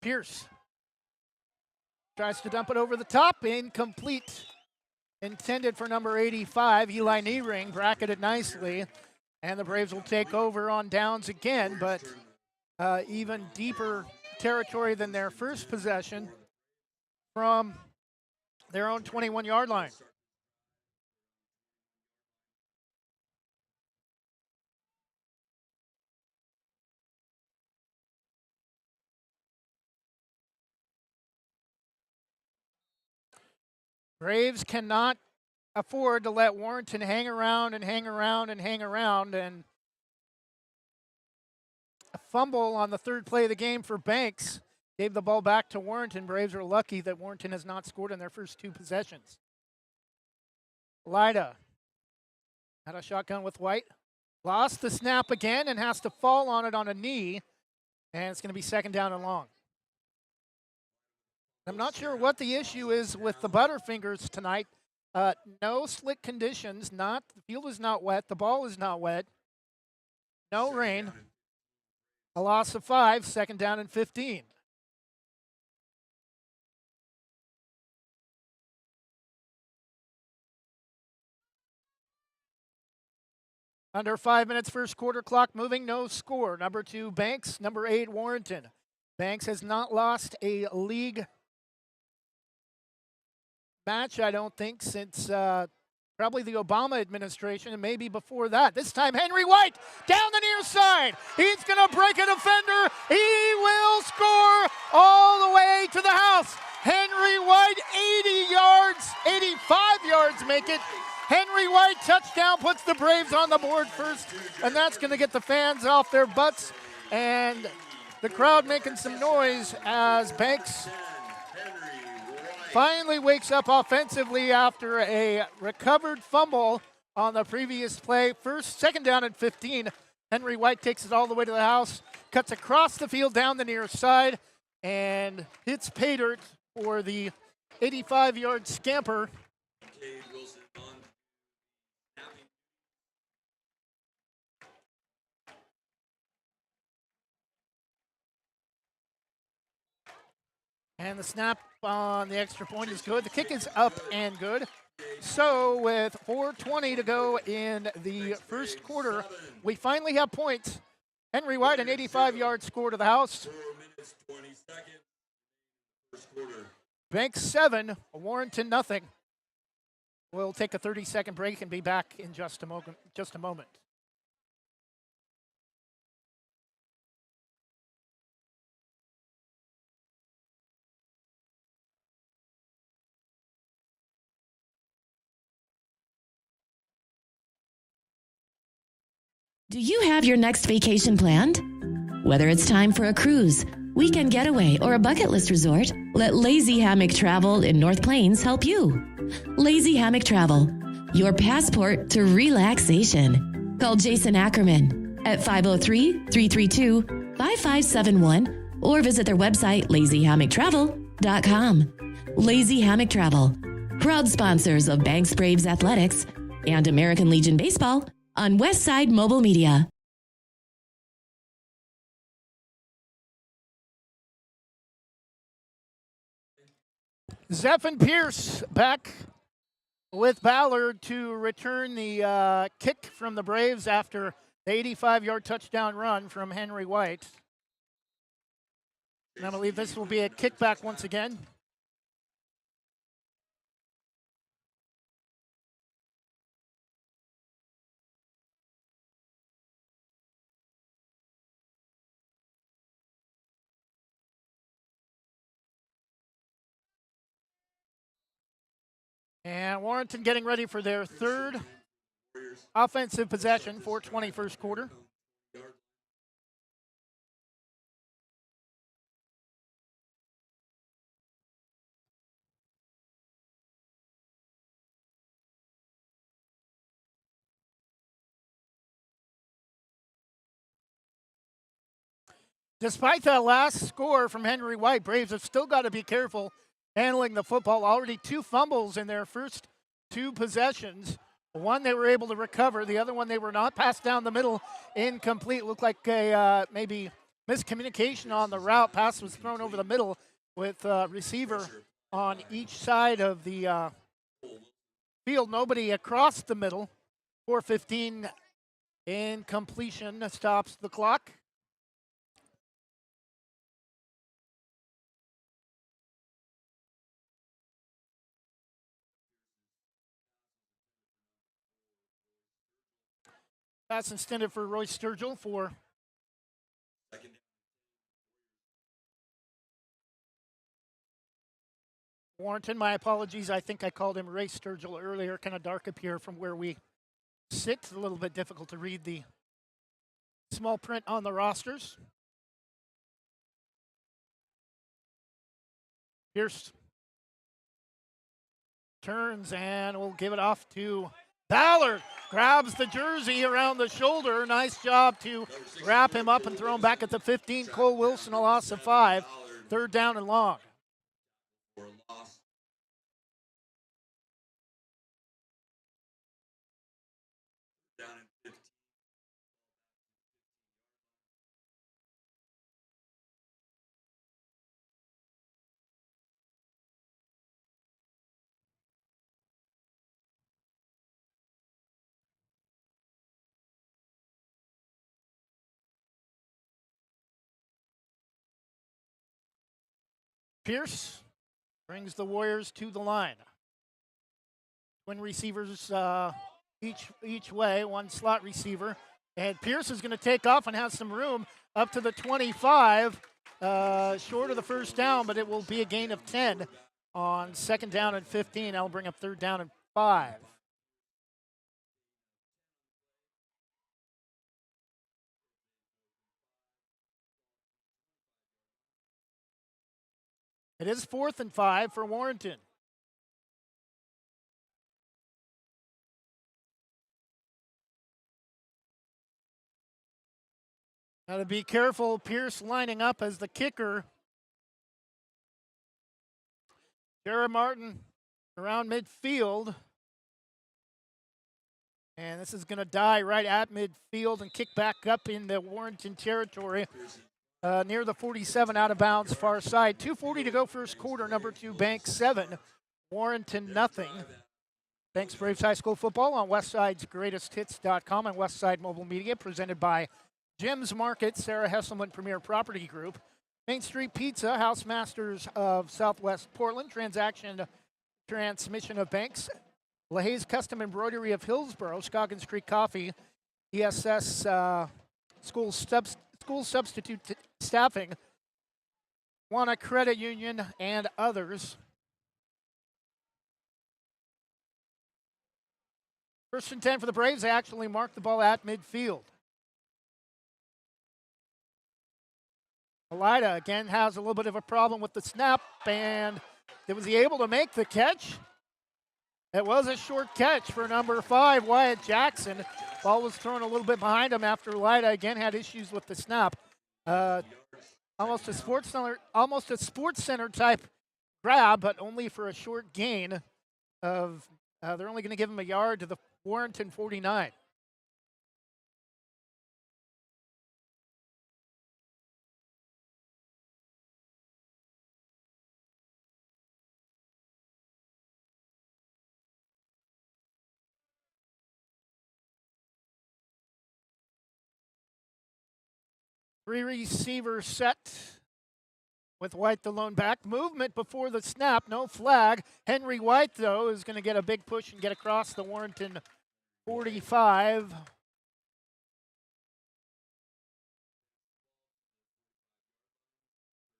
Pierce tries to dump it over the top, incomplete. Intended for number 85, Eli Niering, bracketed nicely. And the Braves will take over on downs again, but even deeper territory than their first possession from their own 21-yard line. Braves cannot afford to let Warrenton hang around and hang around and hang around. And a fumble on the third play of the game for Banks gave the ball back to Warrenton. Braves are lucky that Warrenton has not scored in their first 2 possessions. Lyda had a shotgun with White. Lost the snap again and has to fall on it on a knee. And it's going to be 2nd down and long. I'm not sure what the issue is with the Butterfingers tonight. No slick conditions. The field is not wet. The ball is not wet. No rain. A loss of 5, 2nd down and 15. Under 5 minutes, first quarter clock moving, no score. Number 2, Banks. Number 8, Warrenton. Banks has not lost a league match, I don't think, since probably the Obama administration and maybe before that. This time, Henry White down the near side. He's going to break a defender. He will score all the way to the house. Henry White, 80 yards, 85 yards make it. Henry White, touchdown, puts the Braves on the board first, and that's going to get the fans off their butts. And the crowd making some noise as Banks finally wakes up offensively after a recovered fumble on the previous play. 2nd down and 15. Henry White takes it all the way to the house, cuts across the field down the near side, and hits pay dirt for the 85-yard scamper. And the snap on the extra point is good. The kick is up and good. So with 4:20 to go in the first quarter, we finally have points. Henry White, an 85-yard score to the house. 4 minutes, 20 seconds. First quarter. Banks 7, Warrenton nothing. We'll take a 30-second break and be back in just a moment. Do you have your next vacation planned? Whether it's time for a cruise, weekend getaway, or a bucket list resort, let Lazy Hammock Travel in North Plains help you. Lazy Hammock Travel, your passport to relaxation. Call Jason Ackerman at 503-332-5571 or visit their website, lazyhammocktravel.com. Lazy Hammock Travel, proud sponsors of Banks Braves Athletics and American Legion Baseball on Westside Mobile Media. Zephyr Pierce back with Ballard to return the kick from the Braves after the 85-yard touchdown run from Henry White. And I believe this will be a kickback once again. And Warrenton getting ready for their third offensive possession, 4:20 first quarter. Despite that last score from Henry White, Braves have still got to be careful handling the football. Already 2 fumbles in their first 2 possessions. One they were able to recover. The other one they were not. Passed down the middle, incomplete. Looked like a maybe miscommunication on the route. Pass was thrown over the middle with receiver on each side of the field. Nobody across the middle. 4:15 incompletion stops the clock. Pass intended for Royce Sturgill for Warrenton. My apologies. I think I called him Ray Sturgill earlier. Kind of dark up here from where we sit. A little bit difficult to read the small print on the rosters. Pierce turns and will give it off to Ballard. Grabs the jersey around the shoulder. Nice job to wrap him up and throw him back at the 15. Cole Wilson, a loss of 5. 3rd down and long. Pierce brings the Warriors to the line. Twin receivers each way, one slot receiver. And Pierce is going to take off and have some room up to the 25, short of the first down, but it will be a gain of 10 on 2nd down and 15. That'll bring up 3rd down and 5. It is 4th and 5 for Warrenton. Got to be careful. Pierce lining up as the kicker. Jared Martin around midfield. And this is going to die right at midfield and kick back up in the Warrenton territory. Near the 47 out of bounds, far side. 2:40 to go first quarter. Number 2, Banks 7. Warrenton nothing. Banks Braves High School football on Westside'sGreatestHits.com and Westside Mobile Media, presented by Jim's Market, Sarah Hesselman Premier Property Group, Main Street Pizza, House Masters of Southwest Portland, transmission of Banks, LaHaye's Custom Embroidery of Hillsborough, Scoggins Creek Coffee, ESS School Substitute Staffing, Wana Credit Union, and others. 1st and 10 for the Braves. They actually marked the ball at midfield. Elida again has a little bit of a problem with the snap, and was he able to make the catch? It was a short catch for number 5, Wyatt Jackson. Ball was thrown a little bit behind him after Elida again had issues with the snap. Almost a Sports Center type grab, but only for a short gain of. They're only going to give him a yard to the Warrenton 49. Three receiver set with White the lone back. Movement before the snap, no flag. Henry White, though, is going to get a big push and get across the Warrenton 45.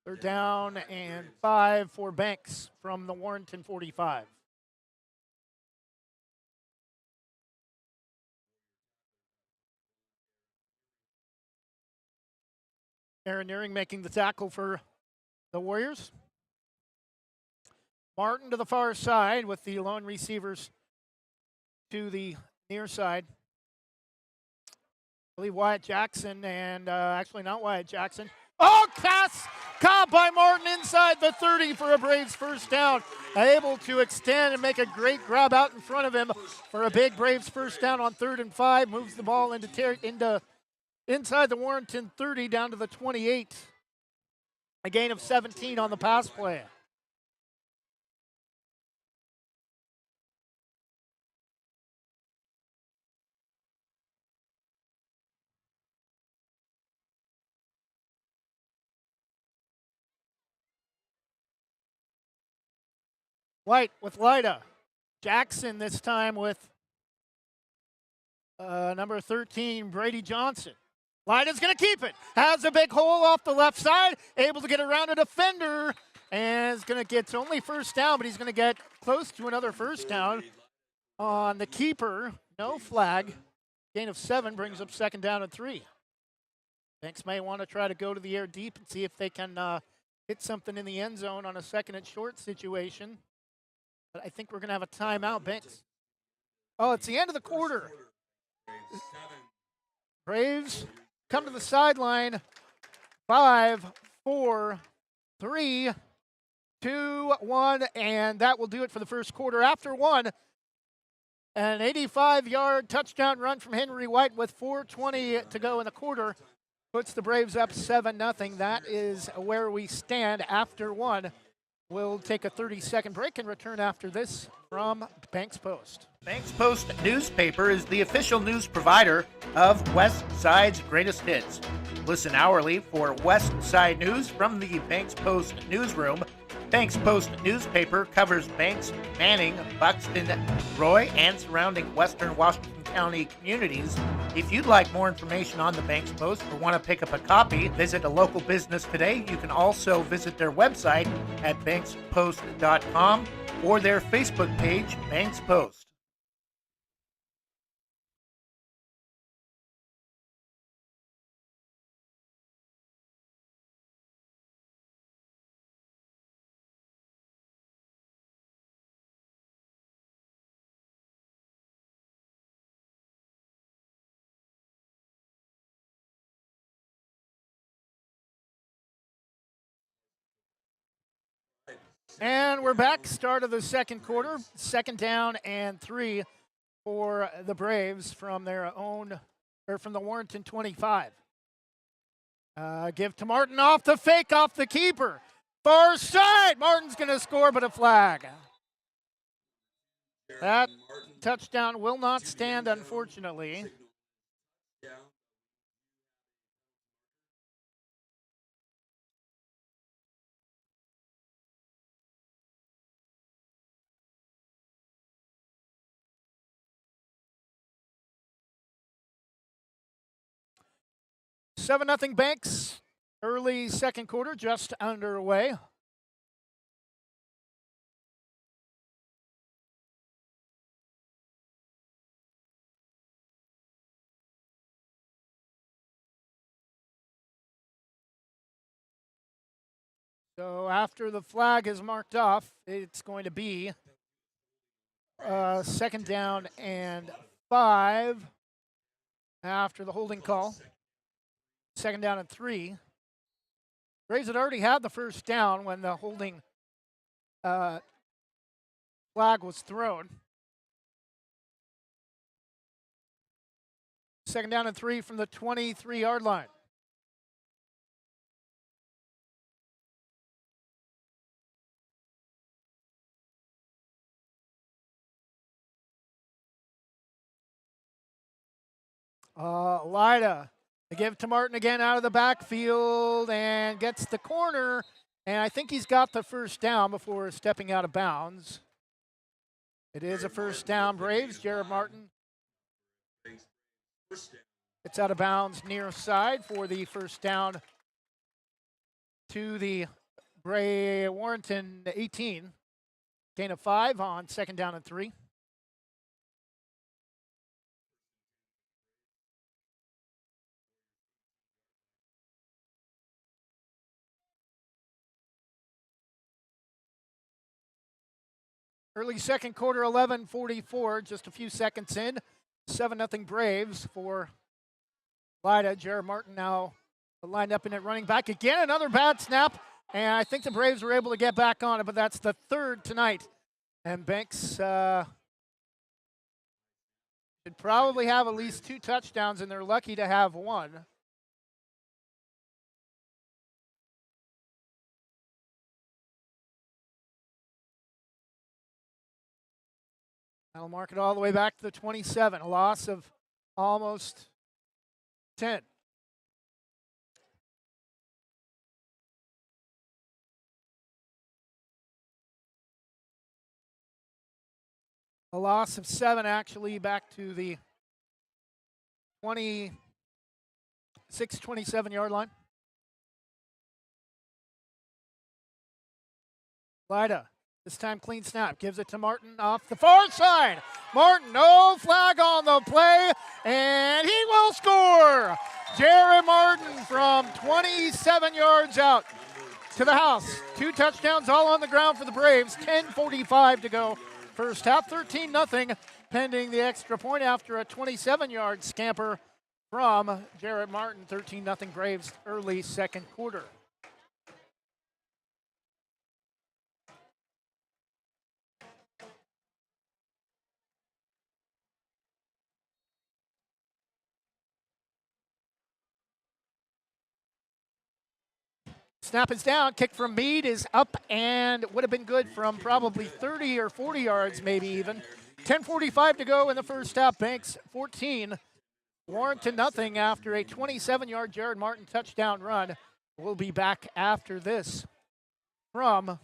They're down and 5 for Banks from the Warrenton 45. Aaron Nearing making the tackle for the Warriors. Martin to the far side with the lone receivers to the near side. I believe Wyatt Jackson and actually not Wyatt Jackson. Oh, pass caught by Martin inside the 30 for a Braves first down. Able to extend and make a great grab out in front of him for a big Braves first down on 3rd and 5. Moves the ball into inside the Warrenton 30 down to the 28. A gain of 17 on the pass play. White with Lyda. Jackson this time with number 13, Brady Johnson. Lyda's going to keep it. Has a big hole off the left side. Able to get around a defender. And is going to get only first down, but he's going to get close to another first down on the keeper. No flag. Gain of 7 brings up 2nd down and 3. Banks may want to try to go to the air deep and see if they can hit something in the end zone on a 2nd and short situation. But I think we're going to have a timeout, Banks. Oh, it's the end of the quarter. Braves come to the sideline. 5, 4, 3, 2, 1, and that will do it for the first quarter. After 1, an 85-yard touchdown run from Henry White with 4:20 to go in the quarter puts the Braves up 7-0. That is where we stand after 1. We'll take a 30-second break and return after this from Banks Post. Banks Post newspaper is the official news provider of West Side's greatest hits. Listen hourly for West Side news from the Banks Post newsroom. Banks Post newspaper covers Banks, Manning, Buxton, Roy, and surrounding western Washington County communities. If you'd like more information on the Banks Post or want to pick up a copy, visit a local business today. You can also visit their website at bankspost.com or their Facebook page, Banks Post. And we're back. Start of the second quarter. 2nd down and 3 for the Braves from their own, or from the Warrenton 25. Give to Martin off the fake, off the keeper. Far side. Martin's going to score, but a flag. That touchdown will not stand, unfortunately. Seven nothing Banks. Early second quarter just underway. So after the flag is marked off, it's going to be 2nd down and 5 after the holding call. 2nd down and 3. Braves had already had the first down when the holding flag was thrown. 2nd down and 3 from the 23-yard line. Lyda They give to Martin again out of the backfield and gets the corner. And I think he's got the first down before stepping out of bounds. It is a first down, Braves. Jared Martin. It's out of bounds near side for the first down to the Warrenton 18. Gain of 5 on second down and 3. Early second quarter, 11:44, just a few seconds in. 7-0 Braves for Lida. Jared Martin now lined up in it, running back again. Another bad snap, and I think the Braves were able to get back on it, but that's the third tonight. And Banks should probably have at least 2 touchdowns, and they're lucky to have 1. That'll mark it all the way back to the 27, a loss of almost 10. A loss of 7, actually, back to the 26, 27-yard line. Lida. This time clean snap, gives it to Martin off the far side. Martin, no flag on the play, and he will score. Jared Martin from 27 yards out to the house. 2 touchdowns all on the ground for the Braves. 10:45 to go. First half, 13-0, pending the extra point after a 27-yard scamper from Jared Martin. 13-0 Braves early second quarter. Snap is down. Kick from Meade is up and would have been good from probably 30 or 40 yards, maybe even. 10:45 to go in the first half. Banks 14. Warrenton nothing after a 27-yard Jared Martin touchdown run. We'll be back after this from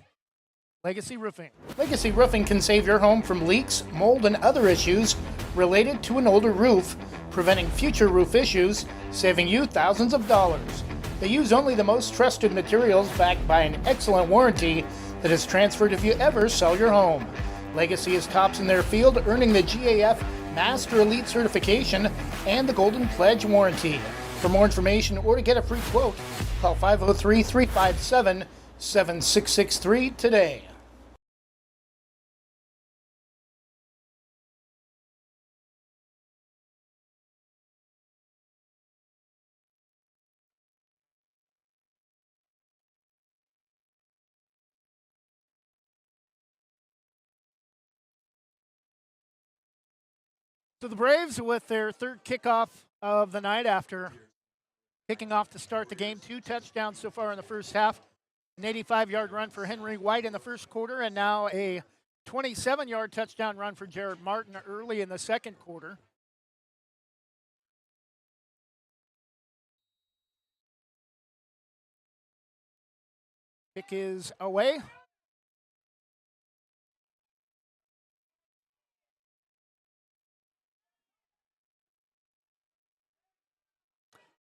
Legacy Roofing. Legacy Roofing can save your home from leaks, mold, and other issues related to an older roof, preventing future roof issues, saving you thousands of dollars. They use only the most trusted materials backed by an excellent warranty that is transferred if you ever sell your home. Legacy is tops in their field, earning the GAF Master Elite certification and the Golden Pledge warranty. For more information or to get a free quote, call 503-357-7663 today. So the Braves with their third kickoff of the night after kicking off to start the game. 2 touchdowns so far in the first half. An 85-yard run for Henry White in the first quarter, and now a 27-yard touchdown run for Jared Martin early in the second quarter. Kick is away.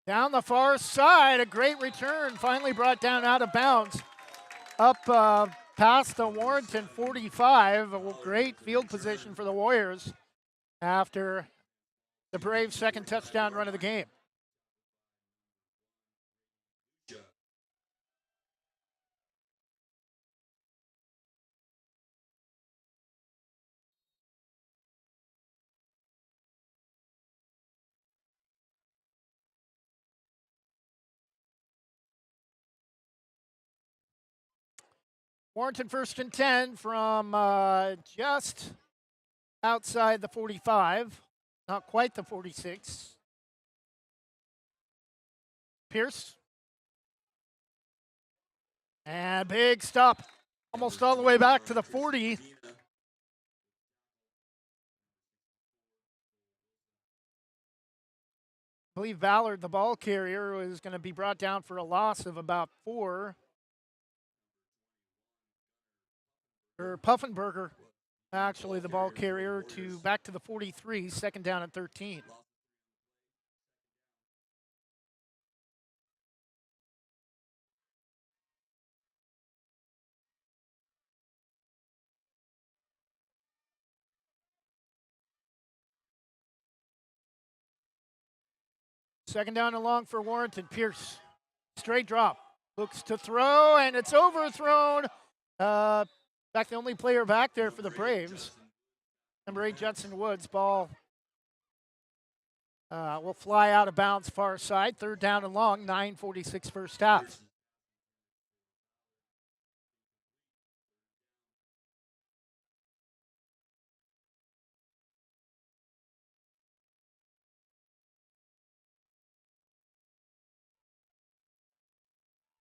Down the far side, a great return, finally brought down out of bounds. Up past the Warrenton 45, a great field position for the Warriors after the Braves' second touchdown run of the game. Warrenton 1st and 10 from just outside the 45, not quite the 46. Pierce. And big stop, almost all the way back to the 40. believe Ballard, the ball carrier, was going to be brought down for a loss of about 4. Or Puffenberger, actually, the ball carrier, to back to the 43, second down and 13. Second down and long for Warrenton. Pierce, straight drop, looks to throw, and it's overthrown. In fact, the only player back there for the Braves, number 8, Judson Woods. Ball will fly out of bounds far side. Third down and long, 9:46 first half.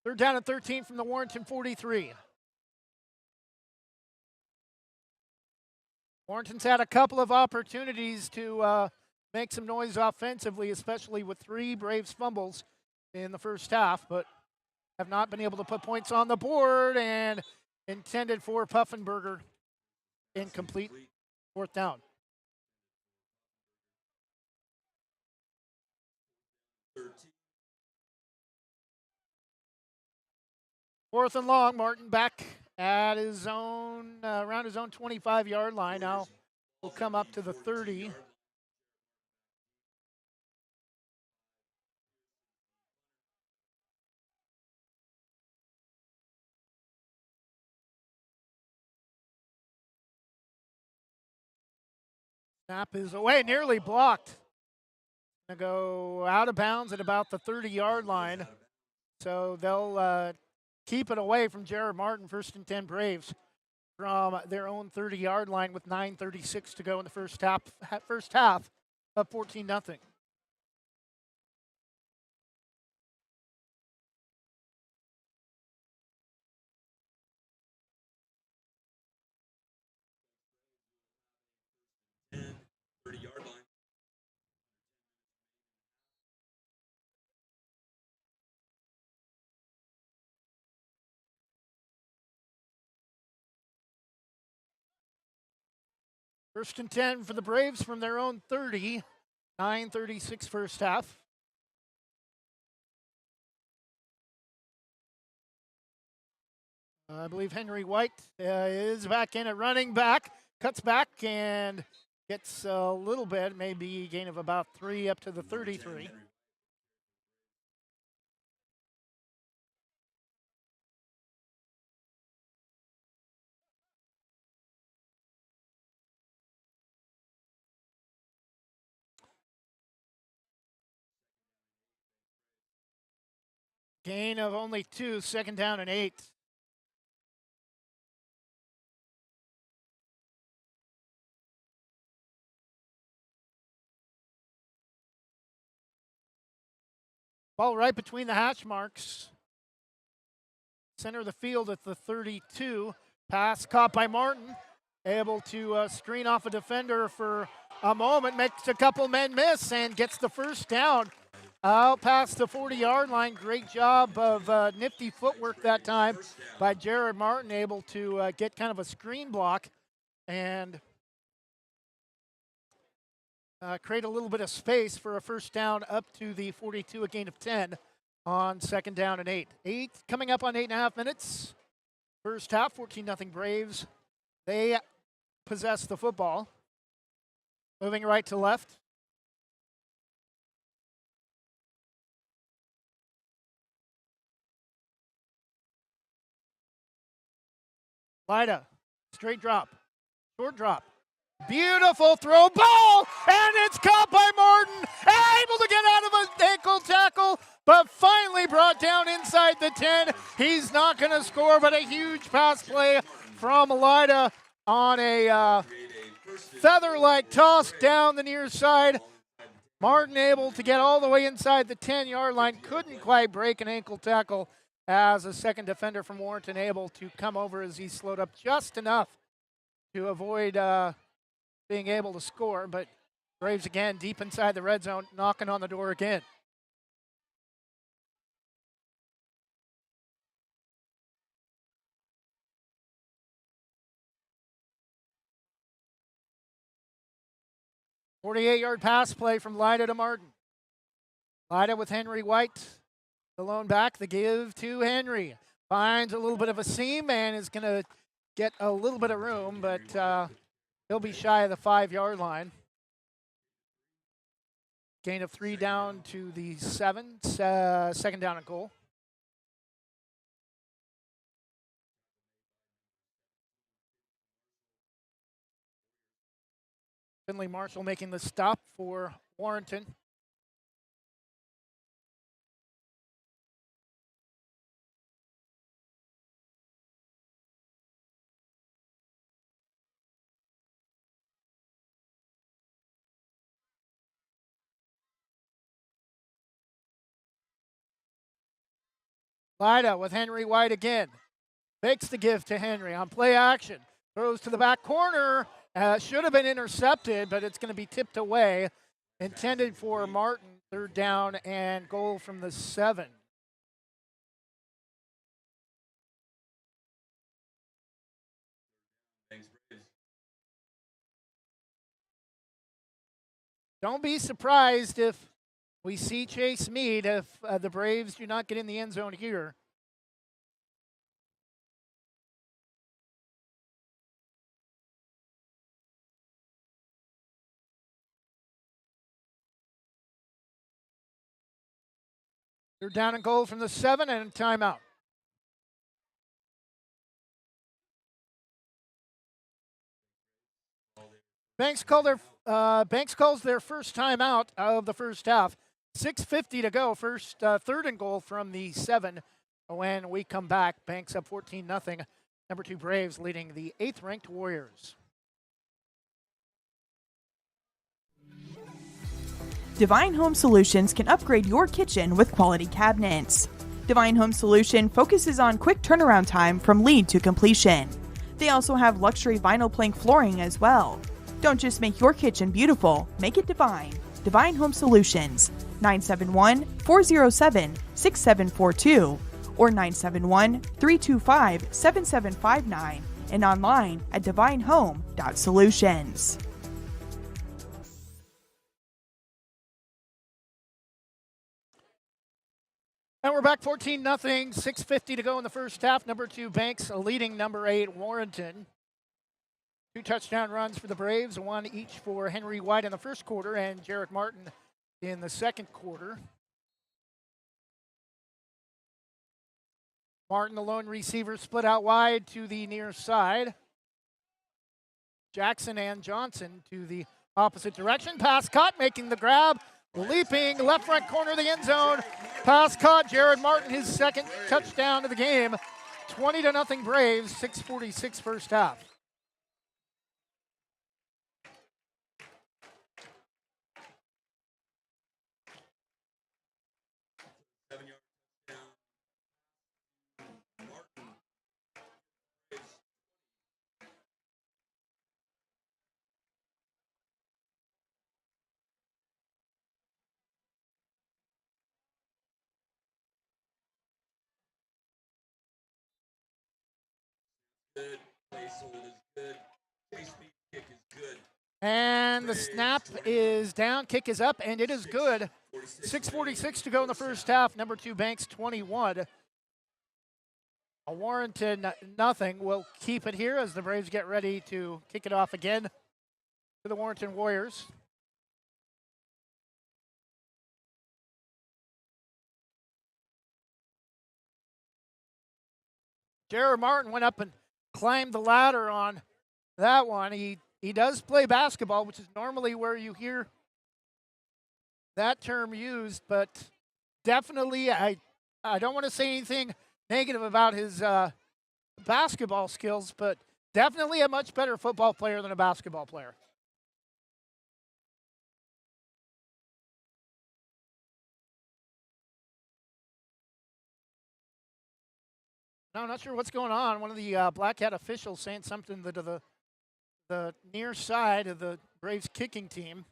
Third down and 13 from the Warrenton 43. Warrenton's had a couple of opportunities to make some noise offensively, especially with 3 Braves fumbles in the first half, but have not been able to put points on the board, and intended for Puffenberger, incomplete. Fourth down. Fourth and long, Martin back at his own, around his own 25-yard line. Now will come up to the 30. Snap is away, nearly blocked. Gonna go out of bounds at about the 30-yard line. So they'll keep it away from Jared Martin. First and 10 Braves from their own 30-yard line with 9:36 to go in the first half of 14-0. First and 10 for the Braves from their own 30. 9:36 first half. I believe Henry White is back in at running back. Cuts back and gets a little bit, maybe a gain of about 3 up to the 33. Gain of only 2, second down and 8. Ball right between the hash marks. Center of the field at the 32. Pass caught by Martin. Able to screen off a defender for a moment. Makes a couple men miss and gets the first down. Out past the 40-yard line. Great job of nifty footwork that time by Jared Martin. Able to get kind of a screen block and create a little bit of space for a first down up to the 42, a gain of 10 on second down and 8. 8 coming up on 8.5 minutes. First half, 14-0 Braves. They possess the football. Moving right to left. Lida, straight drop, short drop. Beautiful throw, ball, and it's caught by Martin. Able to get out of an ankle tackle, but finally brought down inside the 10. He's not going to score, but a huge pass play from Lida on a feather-like toss down the near side. Martin able to get all the way inside the 10-yard line. Couldn't quite break an ankle tackle as a second defender from Warrenton able to come over as he slowed up just enough to avoid being able to score, but Braves again deep inside the red zone, knocking on the door again. "48-yard pass play from Lyda to Martin. Lyda with Henry White, the lone back, the give to Henry. Finds a little bit of a seam and is going to get a little bit of room, but he'll be shy of the 5-yard line. Gain of 3 down to the 7, second down and goal. Finley Marshall making the stop for Warrenton. Lyda with Henry White again. Fakes the give to Henry on play action. Throws to the back corner. Should have been intercepted, but it's going to be tipped away. Intended for Martin. Third down and goal from the 7. Don't be surprised if we see Chase Meade if the Braves do not get in the end zone here. They're down and goal from the 7 and timeout. Banks calls their first timeout of the first half. 6:50 to go. First, third and goal from the 7. When we come back, Banks up 14-0. Number 2 Braves leading the 8th-ranked Warriors. Divine Home Solutions can upgrade your kitchen with quality cabinets. Divine Home Solution focuses on quick turnaround time from lead to completion. They also have luxury vinyl plank flooring as well. Don't just make your kitchen beautiful, make it divine. Divine Home Solutions, 971-407-6742 or 971-325-7759 and online at divinehome.solutions. And we're back 14-0, 6:50 to go in the first half. Number 2 Banks leading number 8 Warrenton. 2 touchdown runs for the Braves, 1 each for Henry White in the first quarter and Jarek Martin in the second quarter. Martin, the lone receiver, split out wide to the near side. Jackson and Johnson to the opposite direction. Pass caught, making the grab. Leaping left front corner of the end zone. Pass caught. Jared Martin, his second touchdown of the game. 20-0 Braves, 6:46 first half. Good. Place hold is good. Chase Meade kick is good. And the snap is down, kick is up, and it is good. 6:46 to go in the first half. Number 2 Banks 21. A Warrenton nothing. We'll keep it here as the Braves get ready to kick it off again to the Warrenton Warriors. Jared Martin went up and climbed the ladder on that one. He does play basketball, which is normally where you hear that term used, but definitely I don't want to say anything negative about his basketball skills, but definitely a much better football player than a basketball player. No, I'm not sure what's going on. One of the Black Hat officials saying something to the near side of the Braves kicking team.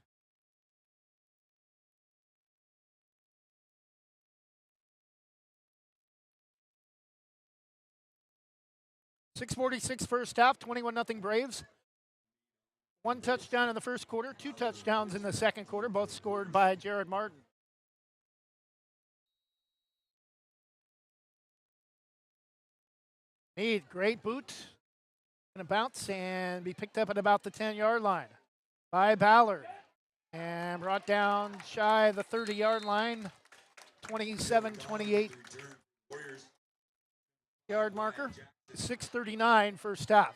6:46 first half, 21-0 Braves. 1 touchdown in the first quarter, 2 touchdowns in the second quarter, both scored by Jared Martin. Meade, great boot. Going to bounce and be picked up at about the 10-yard line by Ballard. And brought down shy of the 30-yard line, 27-28 yard marker. 6:39 first half.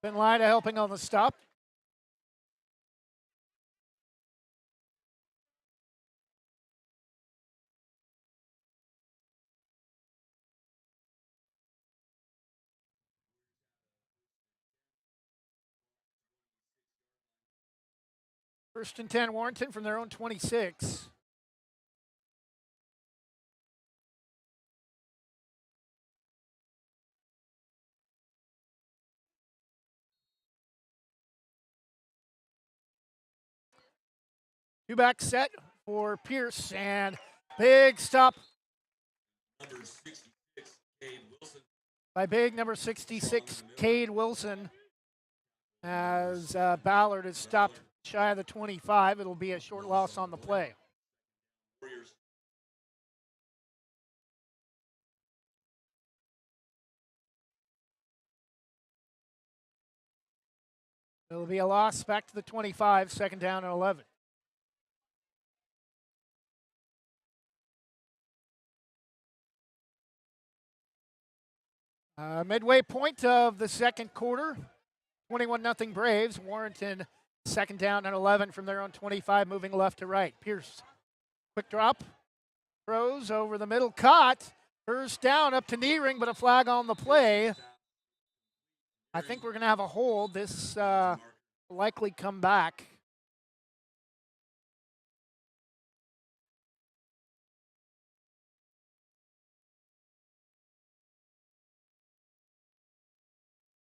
Ben Lida helping on the stop. First and 10, Warrenton from their own 26. Two-back set for Pierce, and big stop by big number 66, Cade Wilson, as Ballard is stopped shy of the 25. It'll be a short loss on the play. It'll be a loss back to the 25, second down and 11. Midway point of the second quarter, 21-0 Braves. Warrenton, second down and 11 from their own 25, moving left to right. Pierce, quick drop, throws over the middle, caught. First down up to knee ring, but a flag on the play. I think we're going to have a hold. This will likely come back.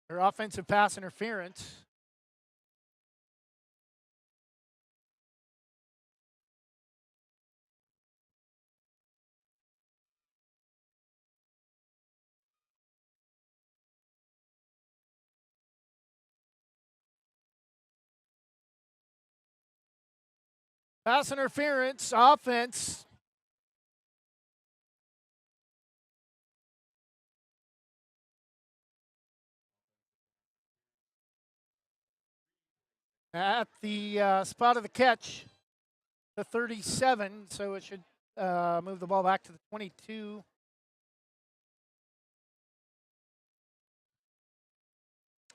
Their offensive pass interference. Pass interference, offense. At the spot of the catch, the 37, so it should move the ball back to the 22.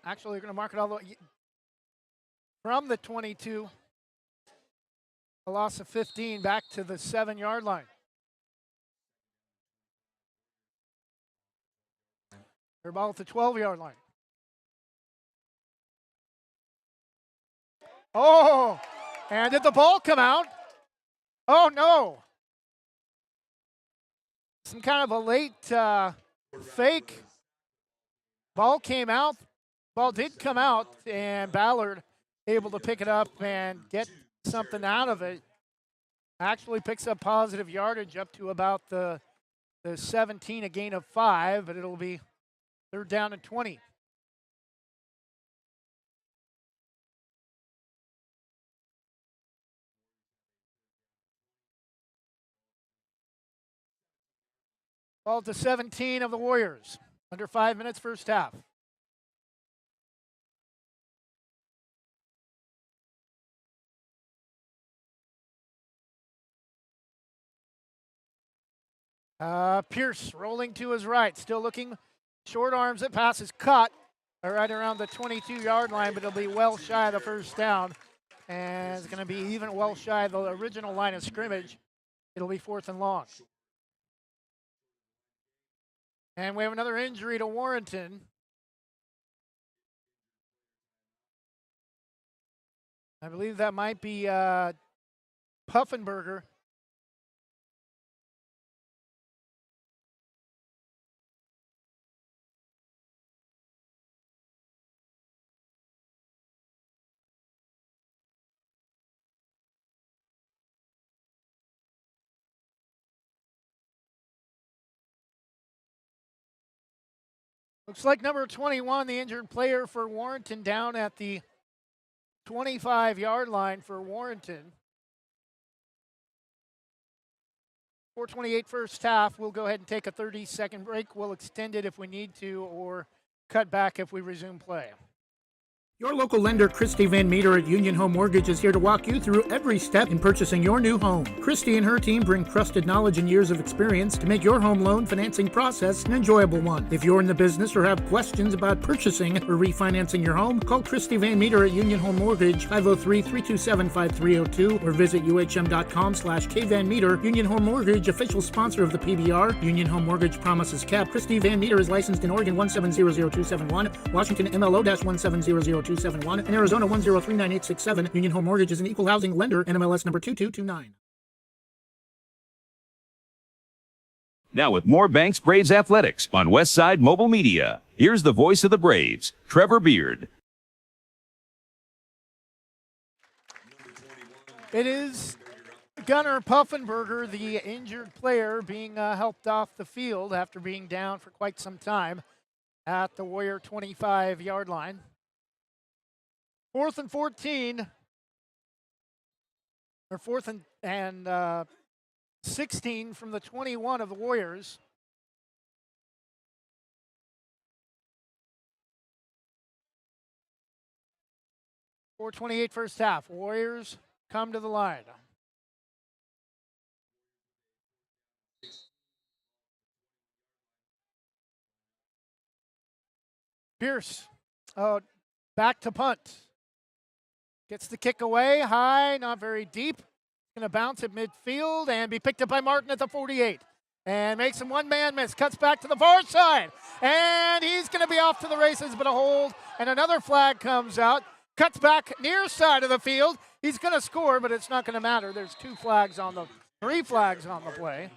Actually, they're going to mark it all the way from the 22. A loss of 15 back to the 7-yard line. They're ball at the 12-yard line. Oh, and did the ball come out? Oh, no. Some kind of a late fake. Ball came out. Ball did come out, and Ballard able to pick it up and get something out of it. Actually picks up positive yardage up to about the 17, a gain of 5, but it'll be third down and 20. Ball to 17 of the Warriors. Under 5 minutes first half. Pierce rolling to his right, still looking, short arms, it passes, cut right around the 22-yard line, but it'll be well shy of the first down, and it's going to be even well shy of the original line of scrimmage. It'll be fourth and long. And we have another injury to Warrenton. I believe that might be Puffenberger. Looks like number 21, the injured player for Warrenton, down at the 25-yard line for Warrenton. 4:28 first half. We'll go ahead and take a 30-second break. We'll extend it if we need to or cut back if we resume play. Your local lender, Christy Van Meter at Union Home Mortgage, is here to walk you through every step in purchasing your new home. Christy and her team bring trusted knowledge and years of experience to make your home loan financing process an enjoyable one. If you're in the business or have questions about purchasing or refinancing your home, call Christy Van Meter at Union Home Mortgage, 503-327-5302, or visit uhm.com/kvanmeter. Union Home Mortgage, official sponsor of the PBR. Union Home Mortgage promises cap. Christy Van Meter is licensed in Oregon 1700271, Washington MLO-1700271, and Arizona 1039867. Union Home Mortgage is an equal housing lender, NMLS number 2229. Now with more Banks Braves Athletics on Westside Mobile Media, here's the voice of the Braves, Trevor Beard. It is Gunnar Puffenberger, the injured player, being helped off the field after being down for quite some time at the Warrior 25-yard line. 4th and 14, or 4th and 16 from the 21 of the Warriors. .428 first half. Warriors come to the line. Pierce, back to punt. Gets the kick away, high, not very deep. Going to bounce at midfield and be picked up by Martin at the 48. And makes him one-man miss. Cuts back to the far side. And he's going to be off to the races, but a hold. And another flag comes out. Cuts back near side of the field. He's going to score, but it's not going to matter. There's three flags on the play.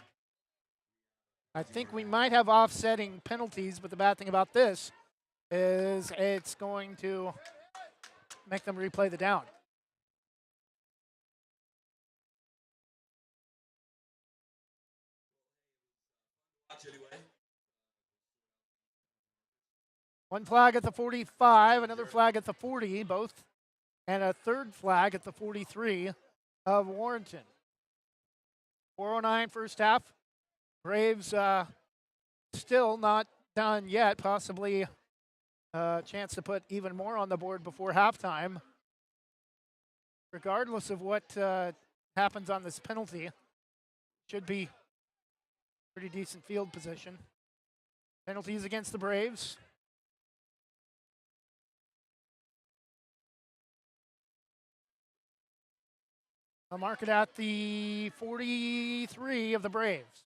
I think we might have offsetting penalties, but the bad thing about this is it's going to make them replay the down. One flag at the 45, another flag at the 40, both, and a third flag at the 43 of Warrenton. 4:09 first half. Braves still not done yet, possibly a chance to put even more on the board before halftime. Regardless of what happens on this penalty, should be pretty decent field position. Penalties against the Braves. I'll mark it at the 43 of the Braves.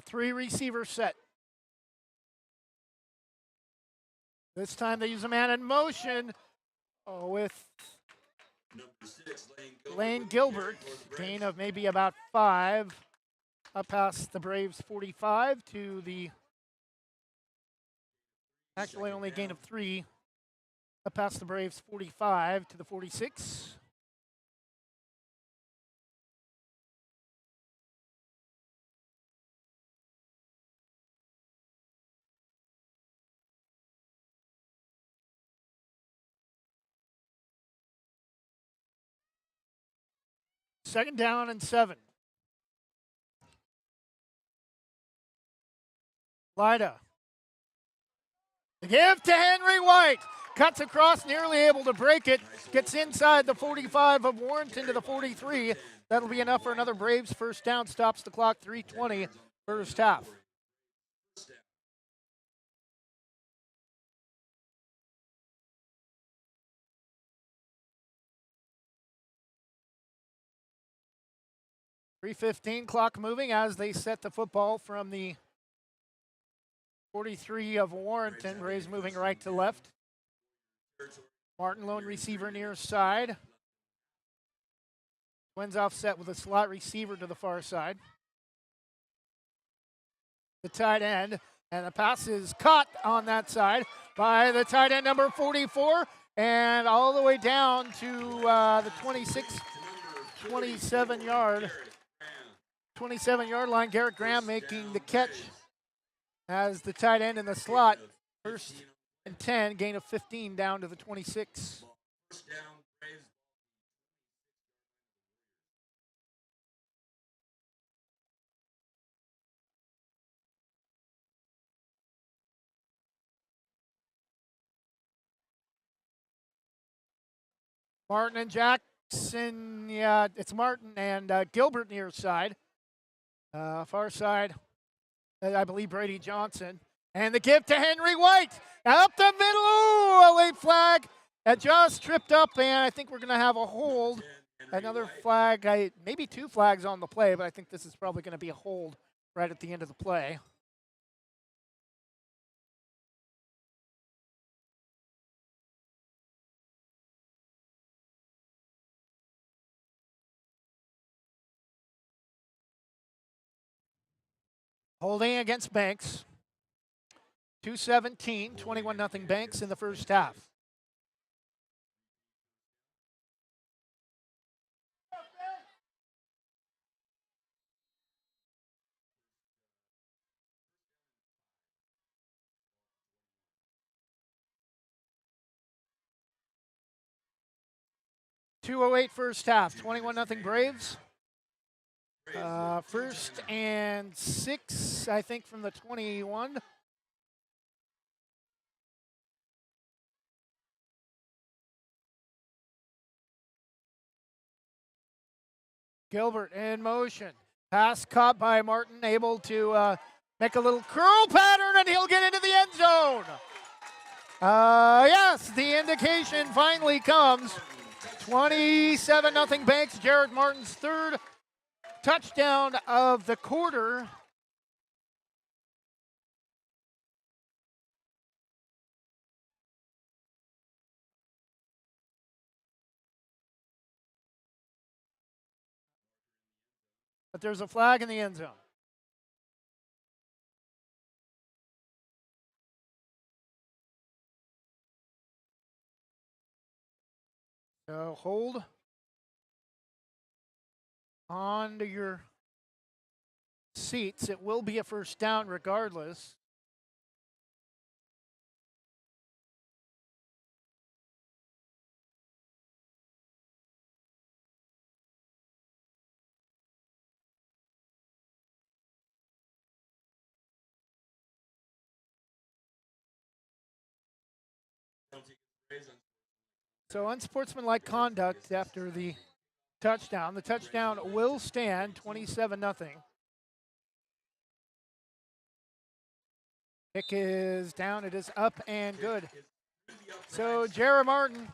Three receiver set. This time they use a man in motion with Lane Gilbert. Gain of maybe about 5 up past the Braves 45 to the, actually only a gain of 3 up past the Braves 45 to the 46. Second down and 7. Lyda. The give to Henry White. Cuts across, nearly able to break it. Gets inside the 45 of Warrenton to the 43. That'll be enough for another Braves first down. Stops the clock, 3:20 first half. .315 clock moving as they set the football from the 43 of Warrenton. Braves moving right to left. Martin lone receiver near side. Twins offset with a slot receiver to the far side. The tight end, and the pass is caught on that side by the tight end number 44, and all the way down to the 27 yard line. Garrett Graham making the catch as the tight end in the slot. First and 10, gain of 15 down to the 26. Martin and Jackson, yeah, it's Martin and Gilbert near side. Far side, I believe Brady Johnson. And the give to Henry White. Up the middle, ooh, a late flag. That just tripped up, and I think we're going to have a hold. Another flag, maybe two flags on the play, but I think this is probably going to be a hold right at the end of the play. Holding against Banks. 2-17, 21-0 Banks in the first half. .208 first half, 21-0 Braves. First and 6, I think, from the 21. Gilbert in motion. Pass caught by Martin, able to make a little curl pattern, and he'll get into the end zone. Yes, the indication finally comes. 27-0 Banks. Jared Martin's third touchdown of the quarter. But there's a flag in the end zone. So hold on to your seats. It will be a first down regardless. So unsportsmanlike conduct after the touchdown. The touchdown will stand, 27-0. Kick is down. It is up and good. So Jared Martin.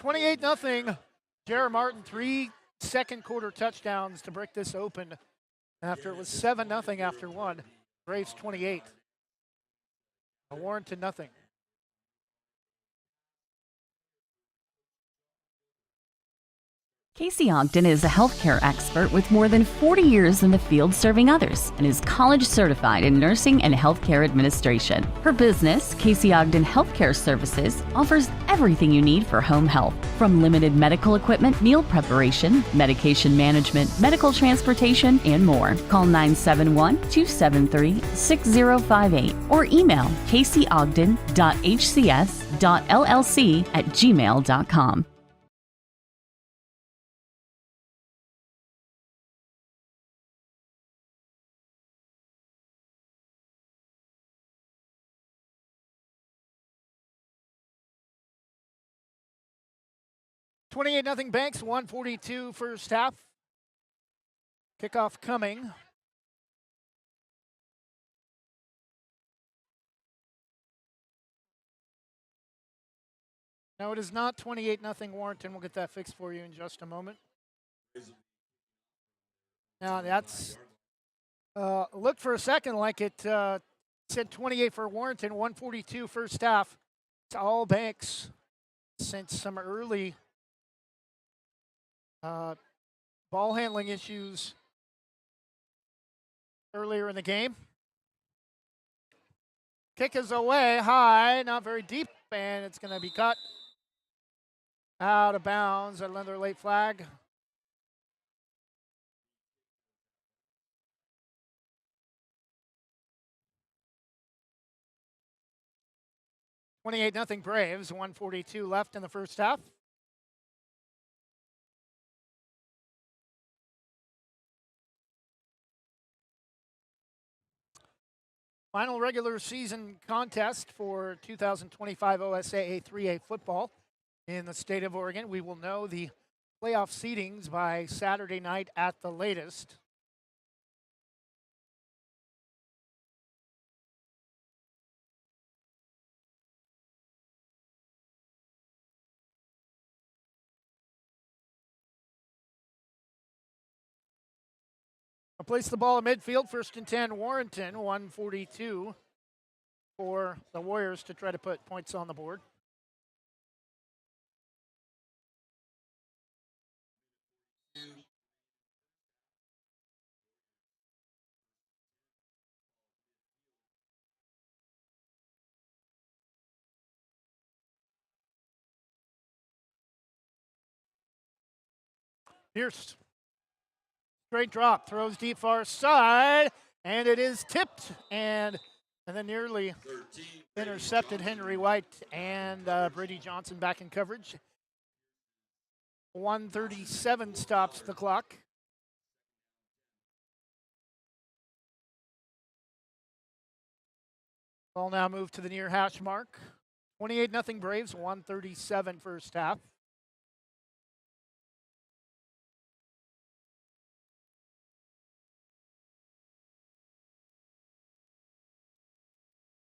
28-0. Jared Martin, 3 second quarter touchdowns to break this open after it was 7-0 after one. Braves 28. Warrenton nothing. Casey Ogden is a healthcare expert with more than 40 years in the field serving others and is college certified in nursing and healthcare administration. Her business, Casey Ogden Healthcare Services, offers everything you need for home health, from limited medical equipment, meal preparation, medication management, medical transportation, and more. Call 971-273-6058 or email caseyogden.hcs.llc@gmail.com. $28-0 Banks, 142 first half. Kickoff coming. No, it is not 28-0 Warrenton. We'll get that fixed for you in just a moment. Now that's Looked for a second like it said 28 for Warrenton, 142 first half. It's all Banks since some early ball handling issues earlier in the game. Kick is away, high, not very deep, and it's going to be cut out of bounds. Another late flag. (28-0) Braves, 142 left in the first half. Final regular season contest for 2025 OSAA 3A football in the state of Oregon. We will know the playoff seedings by Saturday night at the latest. I'll place the ball in midfield, 1st and 10, Warrenton, 142 for the Warriors to try to put points on the board. Pierce. Straight drop, throws deep far side, and it is tipped and then nearly intercepted. Henry White and Brady Johnson back in coverage. 1:37 stops the clock. Ball now moved to the near hash mark. 28-0 Braves, 1:37 first half.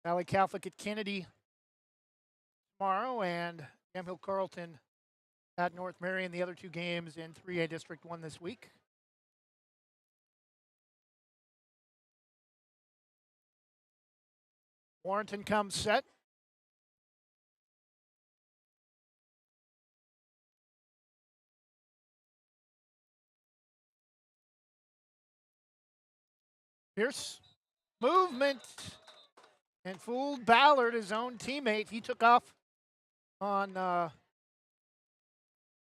Valley Catholic at Kennedy tomorrow, and Yamhill Carlton at North Marion, the other two games in 3A District 1 this week. Warrenton comes set. Pierce, movement, and fooled Ballard, his own teammate. He took off on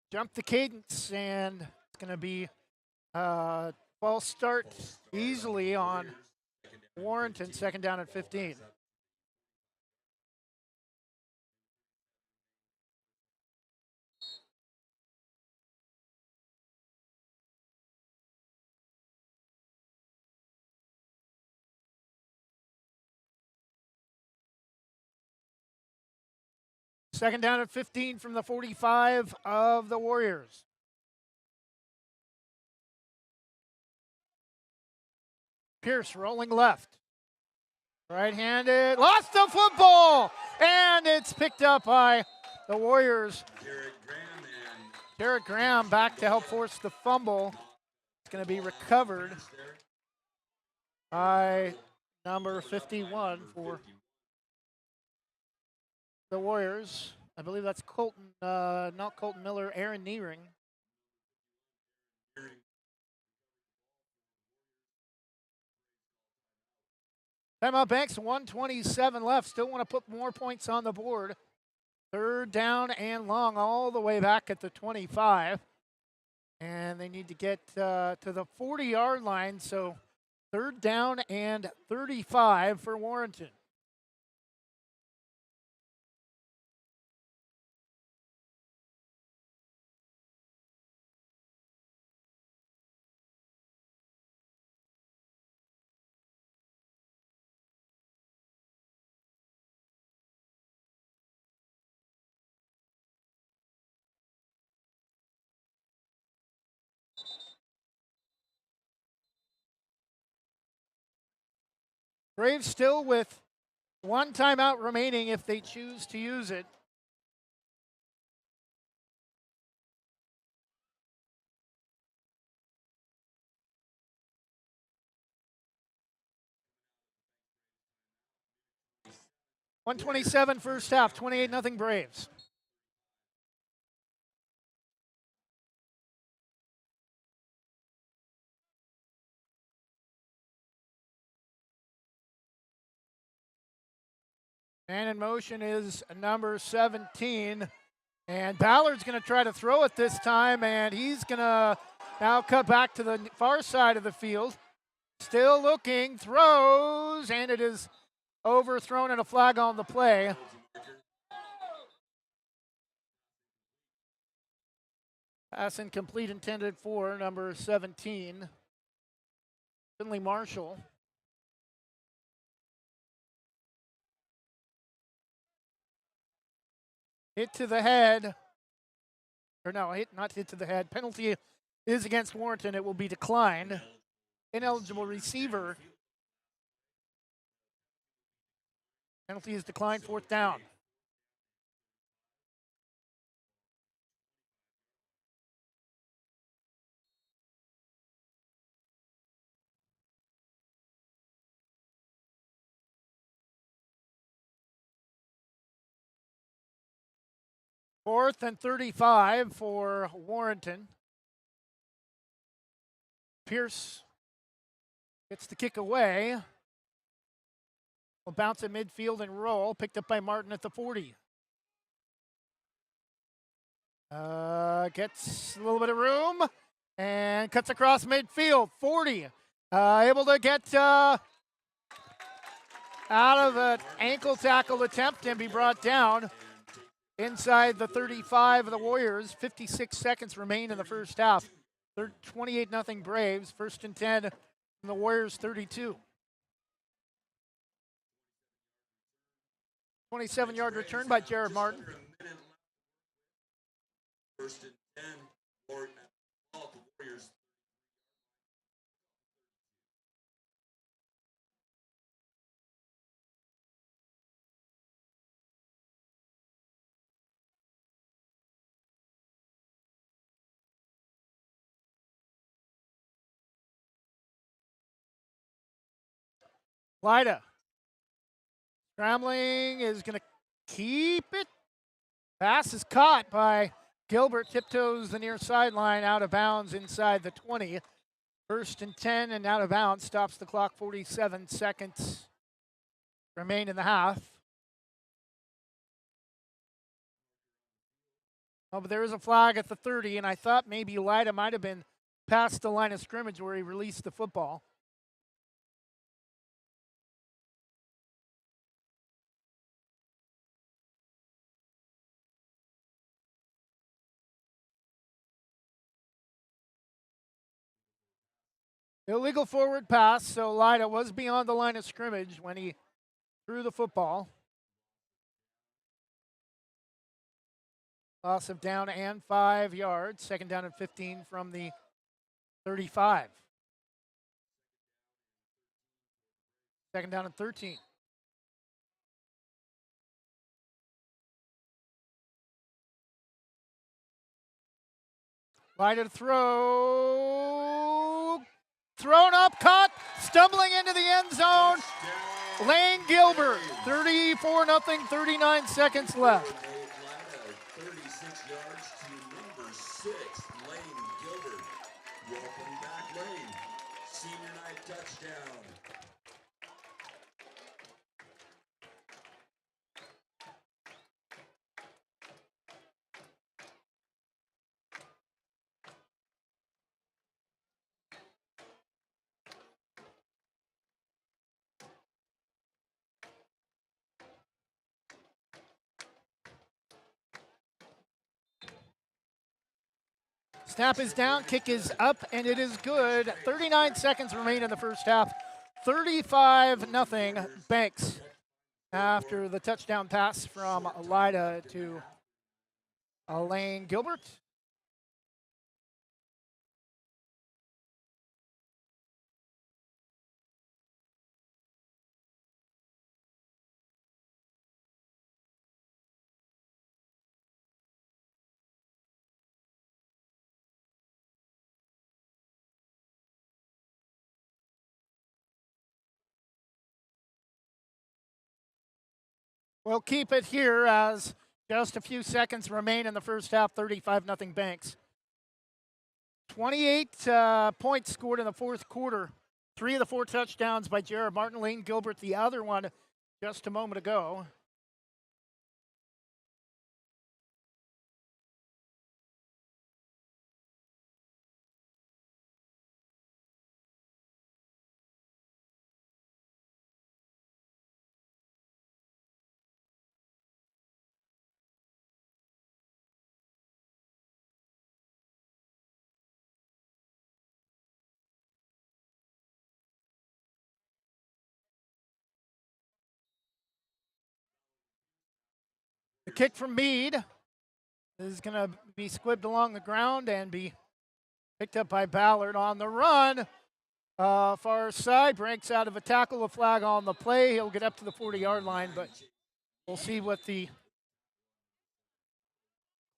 jump the cadence, and it's going to be false start easily on Warrenton, 2nd down at 15. Second down at 15 from the 45 of the Warriors. Pierce rolling left. Right-handed, lost the football, and it's picked up by the Warriors. Jarrett Graham back to help force the fumble. It's going to be recovered by number 51 for the Warriors. I believe that's Colton, not Colton Miller, Aaron Neering. Timeout Banks, 1:27 left. Still want to put more points on the board. 3rd down and long all the way back at the 25. And they need to get to the 40-yard line. So 3rd down and 35 for Warrenton. Braves still with 1 timeout remaining if they choose to use it. 127 first half, 28-0 Braves. Man in motion is number 17. And Ballard's going to try to throw it this time, and he's going to now cut back to the far side of the field. Still looking, throws, and it is overthrown and a flag on the play. Pass incomplete, intended for number 17, Finley Marshall. Hit to the head. Or no, not hit to the head. Penalty is against Warrenton. It will be declined. Ineligible receiver. Penalty is declined, 4th down. Fourth and 35 for Warrenton. Pierce gets the kick away. Will bounce at midfield and roll. Picked up by Martin at the 40. Gets a little bit of room and cuts across midfield. 40. Able to get out of an ankle tackle attempt and be brought down inside the 35 of the Warriors. 56 seconds remain in the first half. 28-0 Braves. 1st and 10 from the Warriors 32. 27-yard return by Jared Martin. 1st and 10. Warriors. Lyda. Scrambling is going to keep it. Pass is caught by Gilbert. Tiptoes the near sideline, out of bounds inside the 20. 1st and 10 and out of bounds. Stops the clock. 47 seconds remain in the half. Oh, but there is a flag at the 30, and I thought maybe Lyda might have been past the line of scrimmage where he released the football. Illegal forward pass, so Lyda was beyond the line of scrimmage when he threw the football. Loss of down and 5 yards. 2nd down and 15 from the 35. 2nd down and 13. Lyda to throw. Thrown up, caught, stumbling into the end zone. Lane Gilbert, 34-0, 39 seconds left. 36 yards to number 6, Lane Gilbert. Welcome back, Lane. Senior night touchdown. Snap is down, kick is up, and it is good. 39 seconds remain in the first half. 35-0 Banks after the touchdown pass from Lyda to Lane Gilbert. We'll keep it here as just a few seconds remain in the first half, 35-0 Banks. 28 points scored in the fourth quarter. 3 of the 4 touchdowns by Jared Martin. Lane Gilbert, the other one, just a moment ago. The kick from Meade is going to be squibbed along the ground and be picked up by Ballard on the run. Far side, breaks out of a tackle, a flag on the play. He'll get up to the 40-yard line, but we'll see what the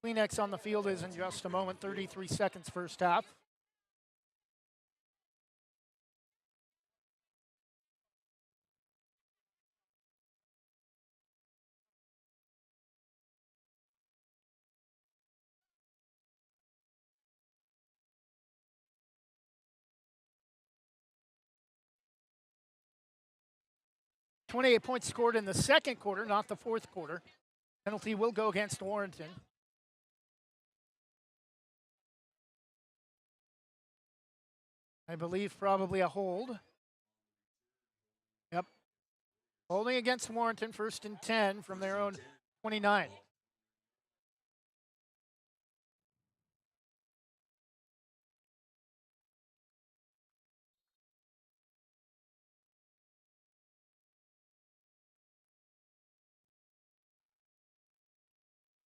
Kleenex on the field is in just a moment. 33 seconds first half. $28 points scored in the second quarter, not the fourth quarter. Penalty will go against Warrenton. I believe probably a hold. Yep. Holding against Warrenton, 1st and 10 from their own 29.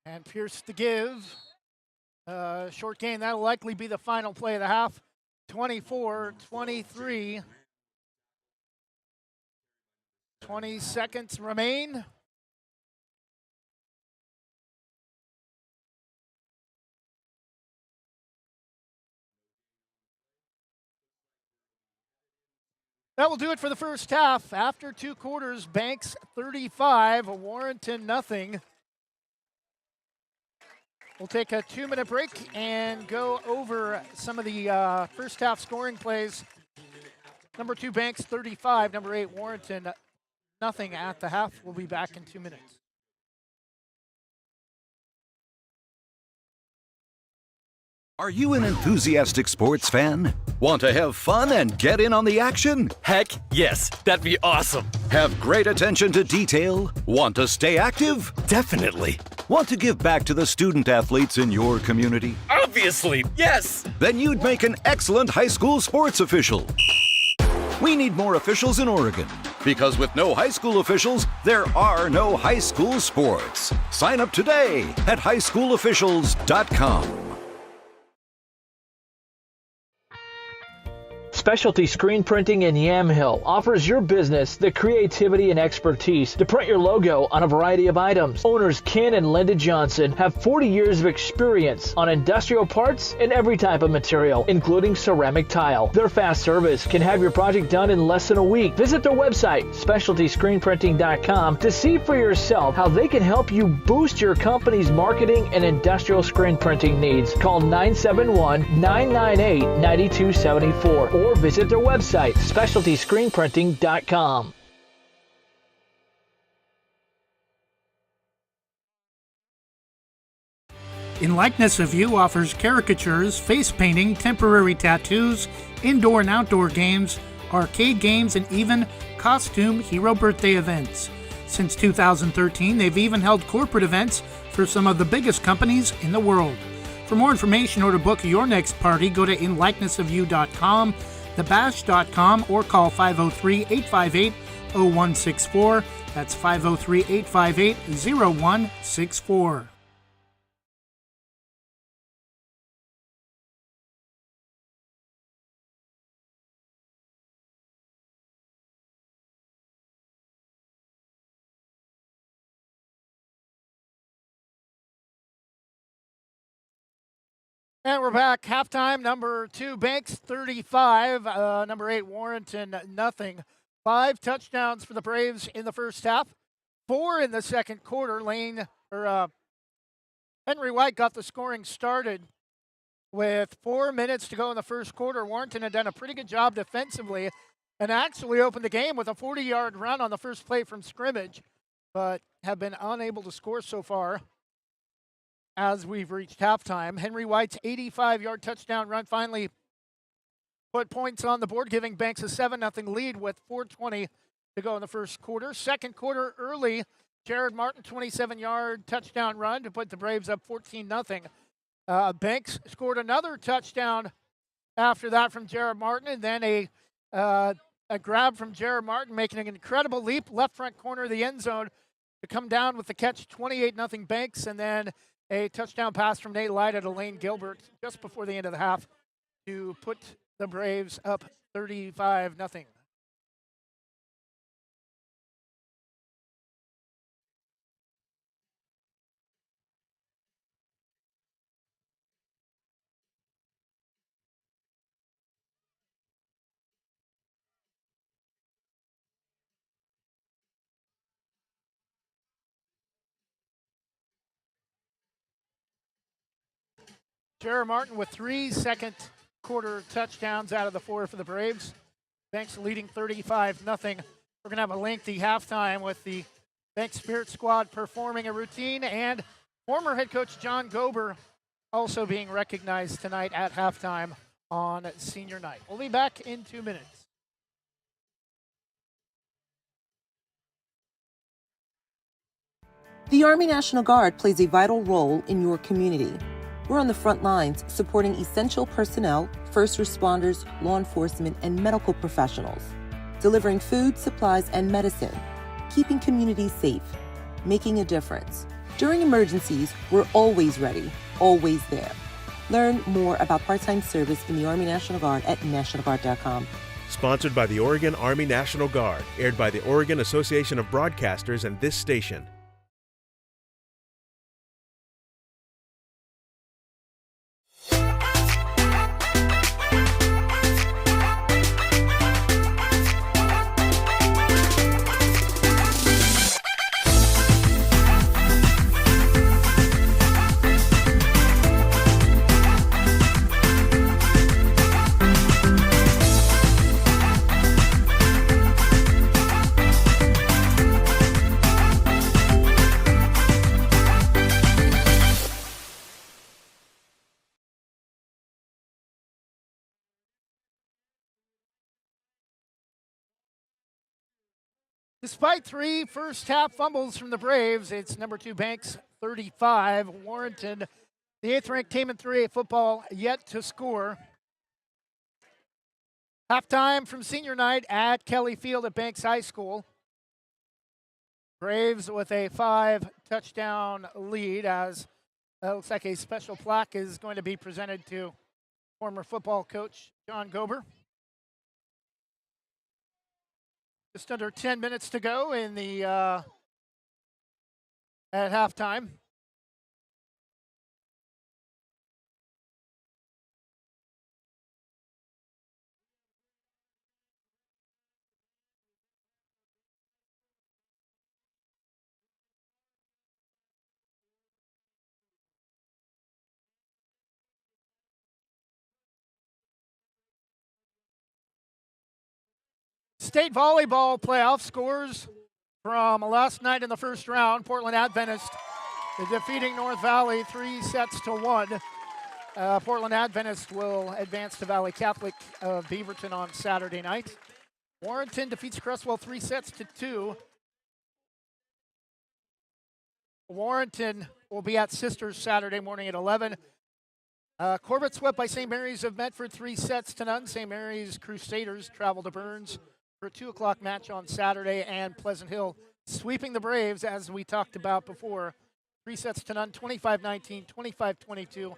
And Pierce to give. Short gain, that'll likely be the final play of the half. 24-23. 20 seconds remain. That will do it for the first half. After 2 quarters, Banks 35, Warrenton nothing. We'll take a 2-minute break and go over some of the first half scoring plays. Number 2, Banks 35. Number 8, Warrenton nothing at the half. We'll be back in 2 minutes. Are you an enthusiastic sports fan? Want to have fun and get in on the action? Heck, yes. That'd be awesome. Have great attention to detail? Want to stay active? Definitely. Want to give back to the student athletes in your community? Obviously, yes. Then you'd make an excellent high school sports official. We need more officials in Oregon, because with no high school officials, there are no high school sports. Sign up today at highschoolofficials.com. Specialty Screen Printing in Yamhill offers your business the creativity and expertise to print your logo on a variety of items. Owners Ken and Linda Johnson have 40 years of experience on industrial parts and every type of material, including ceramic tile. Their fast service can have your project done in less than a week. Visit their website, specialtyscreenprinting.com, to see for yourself how they can help you boost your company's marketing and industrial screen printing needs. Call 971-998-9274 or visit their website, specialtyscreenprinting.com. In Likeness of You offers caricatures, face painting, temporary tattoos, indoor and outdoor games, arcade games, and even costume hero birthday events. Since 2013, they've even held corporate events for some of the biggest companies in the world. For more information or to book your next party, go to inlikenessofyou.com, thebash.com, or call 503-858-0164. That's 503-858-0164. And we're back. Halftime, number 2, Banks 35. Number 8, Warrenton nothing. 5 touchdowns for the Braves in the first half. 4 in the second quarter. Henry White got the scoring started with 4 minutes to go in the first quarter. Warrenton had done a pretty good job defensively and actually opened the game with a 40-yard run on the first play from scrimmage, but have been unable to score so far as we've reached halftime. Henry White's 85-yard touchdown run finally put points on the board, giving Banks a 7-0 lead with 4:20 to go in the first quarter. Second quarter early, Jared Martin, 27-yard touchdown run to put the Braves up 14-0. Banks scored another touchdown after that from Jared Martin, and then a grab from Jared Martin, making an incredible leap, left front corner of the end zone to come down with the catch, 28-0 Banks, and then a touchdown pass from Nate Light to Lane Gilbert just before the end of the half to put the Braves up 35-0. Jared Martin with 3 second quarter touchdowns out of the 4 for the Braves. Banks leading 35-0. We're going to have a lengthy halftime with the Banks Spirit Squad performing a routine and former head coach John Gober also being recognized tonight at halftime on senior night. We'll be back in 2 minutes. The Army National Guard plays a vital role in your community. We're on the front lines supporting essential personnel, first responders, law enforcement, and medical professionals, delivering food, supplies, and medicine, keeping communities safe, making a difference. During emergencies, we're always ready, always there. Learn more about part-time service in the Army National Guard at nationalguard.com. Sponsored by the Oregon Army National Guard, aired by the Oregon Association of Broadcasters and this station. Despite 3 first-half fumbles from the Braves, it's number 2 Banks 35. Warrenton, the 8th-ranked team in 3A football, yet to score. Halftime from senior night at Kelly Field at Banks High School. Braves with a 5-touchdown lead as it looks like a special plaque is going to be presented to former football coach John Gober. Just under 10 minutes to go in the at halftime. State volleyball playoff scores from last night in the first round. Portland Adventist defeating North Valley 3-1. Portland Adventist will advance to Valley Catholic of Beaverton on Saturday night. Warrenton defeats Cresswell 3-2. Warrenton will be at Sisters Saturday morning at 11. Corbett swept by St. Mary's of Medford 3-0. St. Mary's Crusaders travel to Burns for a 2 o'clock match on Saturday, and Pleasant Hill sweeping the Braves, as we talked about before, 3-0, 25-19, 25-22,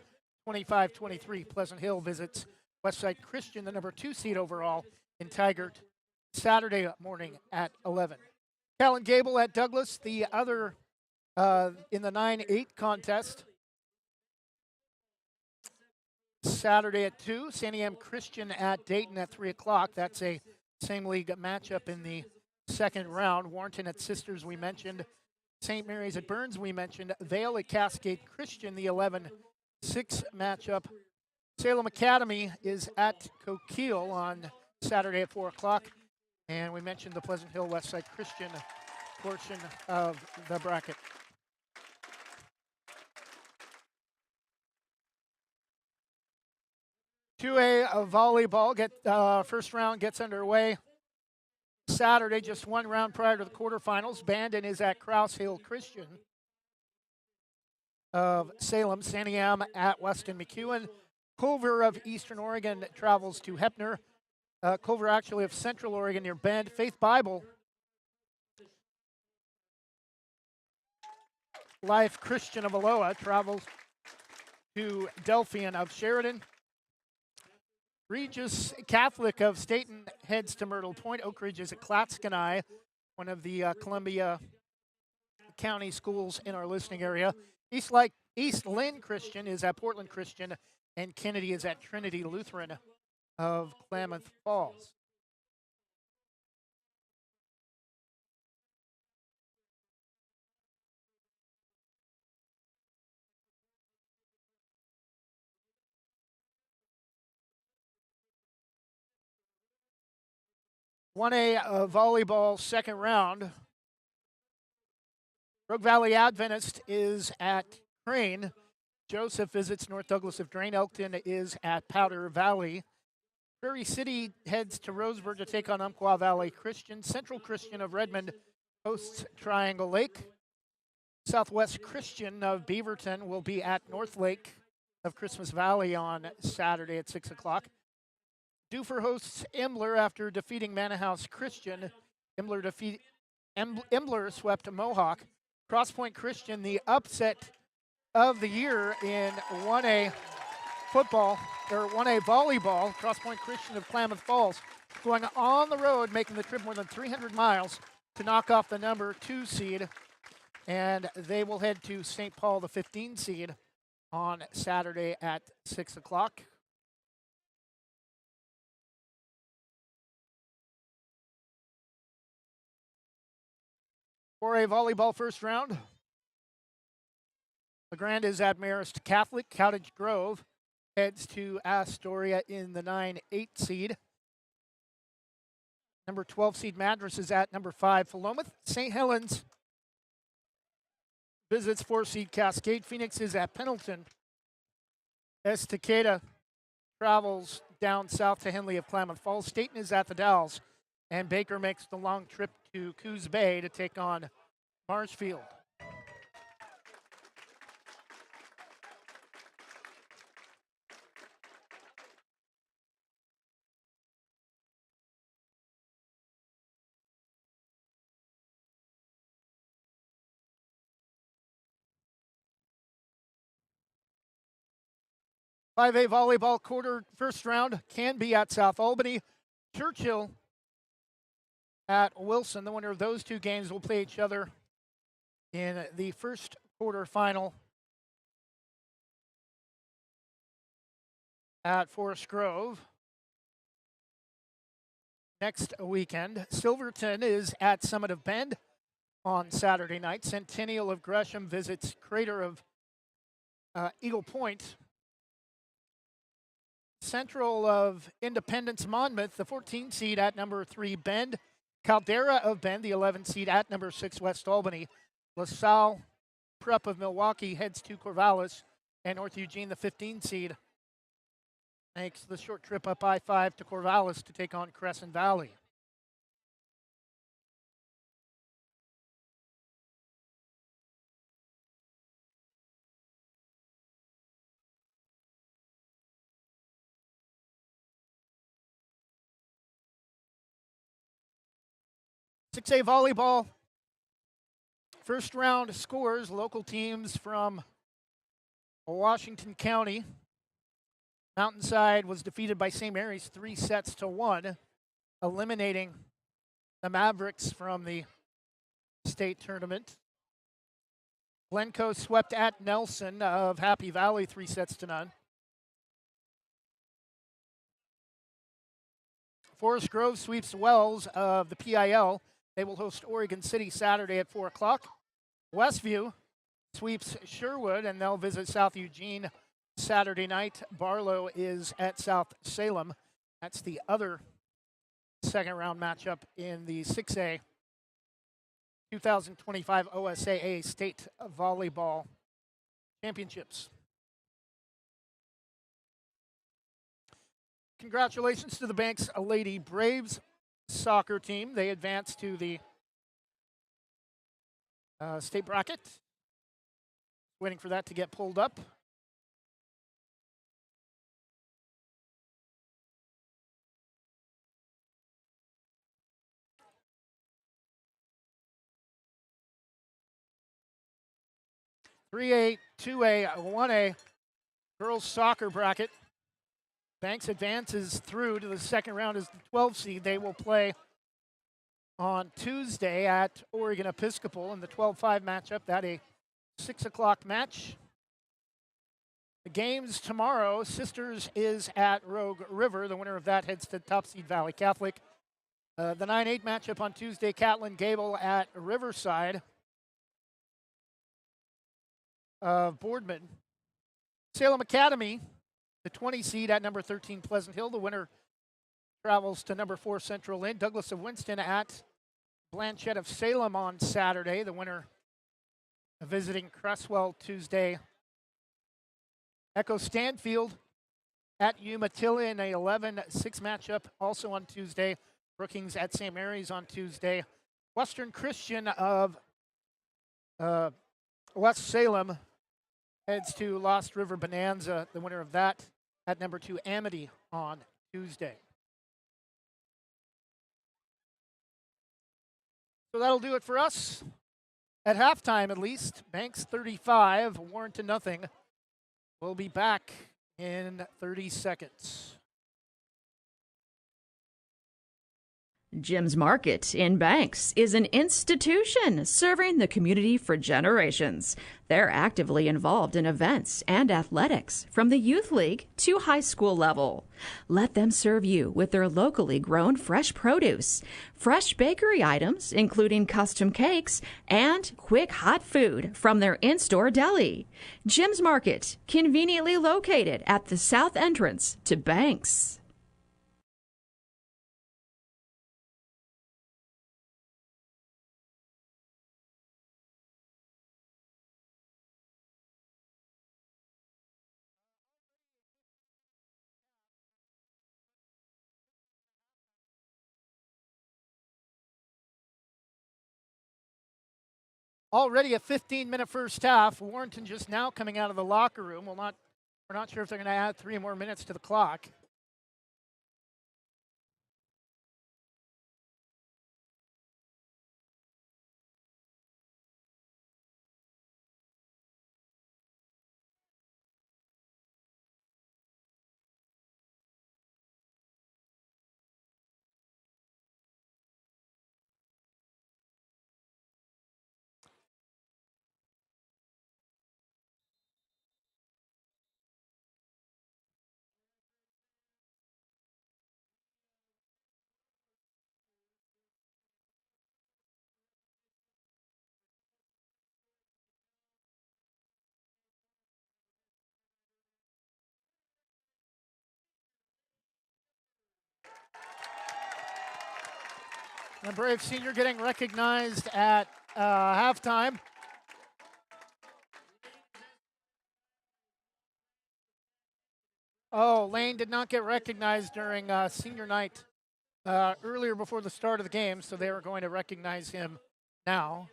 25-23. Pleasant Hill visits Westside Christian, the number 2 seed overall, in Tigert Saturday morning at 11. Callan Gable at Douglas, the other in the 9-8 contest. Saturday at 2. Sandy M. Christian at Dayton at 3 o'clock. That's a same league matchup in the second round. Warrenton at Sisters, we mentioned. St. Mary's at Burns, we mentioned. Vale at Cascade Christian, the 11-6 matchup. Salem Academy is at Coquille on Saturday at 4 o'clock. And we mentioned the Pleasant Hill Westside Christian portion of the bracket. Two A volleyball first round gets underway Saturday, just one round prior to the quarterfinals. Bandon is at Crouse Hill Christian of Salem. Santiam at Weston McEwen. Culver of Eastern Oregon travels to Heppner. Culver actually of Central Oregon near Bend. Faith Bible Life Christian of Aloha travels to Delphian of Sheridan. Regis Catholic of Staten heads to Myrtle Point. Oak Ridge is at Clatskanie, one of the Columbia County schools in our listening area. East Lynn Christian is at Portland Christian, and Kennedy is at Trinity Lutheran of Klamath Falls. One A volleyball second round. Rogue Valley Adventist is at Crane. Joseph visits North Douglas of Drain. Elkton is at Powder Valley. Prairie City heads to Roseburg to take on Umpqua Valley Christian. Central Christian of Redmond hosts Triangle Lake. Southwest Christian of Beaverton will be at North Lake of Christmas Valley on Saturday at 6 o'clock. Duffer hosts Embler after defeating Manahouse Christian. Embler swept Mohawk. Cross Point Christian, the upset of the year in 1A football, or 1A volleyball. Cross Point Christian of Klamath Falls going on the road, making the trip more than 300 miles to knock off the number 2 seed. And they will head to St. Paul, the 15 seed, on Saturday at 6 o'clock. For a volleyball first round, LeGrand is at Marist Catholic. Cottage Grove heads to Astoria in the 9-8 seed. Number 12 seed Madras is at number 5 Philomath. St. Helens visits 4 seed Cascade. Phoenix is at Pendleton. Estacada travels down south to Henley of Klamath Falls. Staten is at the Dalles. And Baker makes the long trip to Coos Bay to take on Marshfield. Five A volleyball quarter first round can be at South Albany. Churchill at Wilson. The winner of those two games will play each other in the first quarterfinal at Forest Grove next weekend. Silverton is at Summit of Bend on Saturday night. Centennial of Gresham visits Crater of Eagle Point. Central of Independence Monmouth, the 14 seed at number 3 Bend. Caldera of Bend, the 11 seed at number 6 West Albany. LaSalle Prep of Milwaukee heads to Corvallis. And North Eugene, the 15 seed, makes the short trip up I-5 to Corvallis to take on Crescent Valley. Six A volleyball. First round scores, local teams from Washington County. Mountainside was defeated by St. Mary's 3-1, eliminating the Mavericks from the state tournament. Glencoe swept at Nelson of Happy Valley 3-0. Forest Grove sweeps Wells of the PIL. They will host Oregon City Saturday at 4 o'clock. Westview sweeps Sherwood, and they'll visit South Eugene Saturday night. Barlow is at South Salem. That's the other second-round matchup in the 6A 2025 OSAA State Volleyball Championships. Congratulations to the Banks Lady Braves soccer team. They advanced to the state bracket. Waiting for that to get pulled up. Three A, 2A, 1A girls soccer bracket. Banks advances through to the second round as the 12 seed. They will play on Tuesday at Oregon Episcopal in the 12-5 matchup. That a 6 o'clock match. The games tomorrow, Sisters is at Rogue River. The winner of that heads to top seed Valley Catholic. The 9-8 matchup on Tuesday, Catlin Gable at Riverside of Boardman. Salem Academy, the 20 seed at number 13 Pleasant Hill. The winner travels to number 4 Central Lynn. Douglas of Winston at Blanchette of Salem on Saturday. The winner visiting Cresswell Tuesday. Echo Stanfield at Umatilla in a 11-6 matchup also on Tuesday. Brookings at St. Mary's on Tuesday. Western Christian of West Salem heads to Lost River Bonanza. The winner of that at number 2 Amity on Tuesday. So that'll do it for us. At halftime, at least, Banks 35, Warrenton nothing. We'll be back in 30 seconds. Jim's Market in Banks is an institution serving the community for generations. They're actively involved in events and athletics from the youth league to high school level. Let them serve you with their locally grown fresh produce, fresh bakery items, including custom cakes, and quick hot food from their in-store deli. Jim's Market, conveniently located at the south entrance to Banks. Already a 15-minute first half. Warrenton just now coming out of the locker room. We're not sure if they're going to add 3 more minutes to the clock. The Brave senior getting recognized at halftime. Oh, Lane did not get recognized during senior night earlier before the start of the game, so they are going to recognize him now.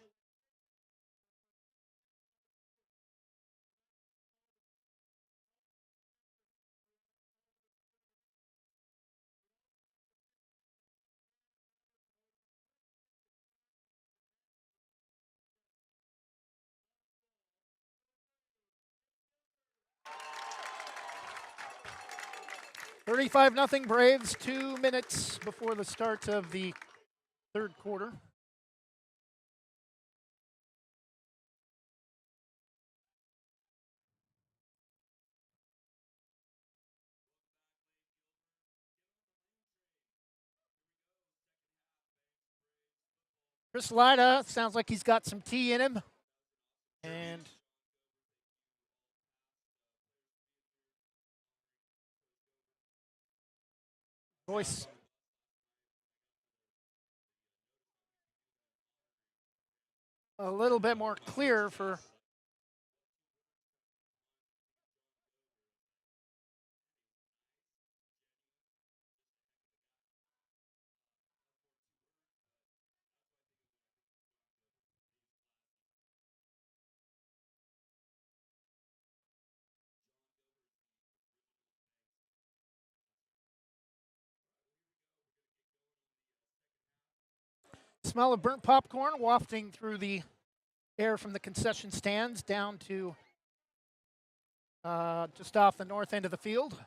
$35-0 Braves, 2 minutes before the start of the third quarter. Chris Lida sounds like he's got some tea in him. Voice. A little bit more clear for smell of burnt popcorn wafting through the air from the concession stands down to just off the north end of the field.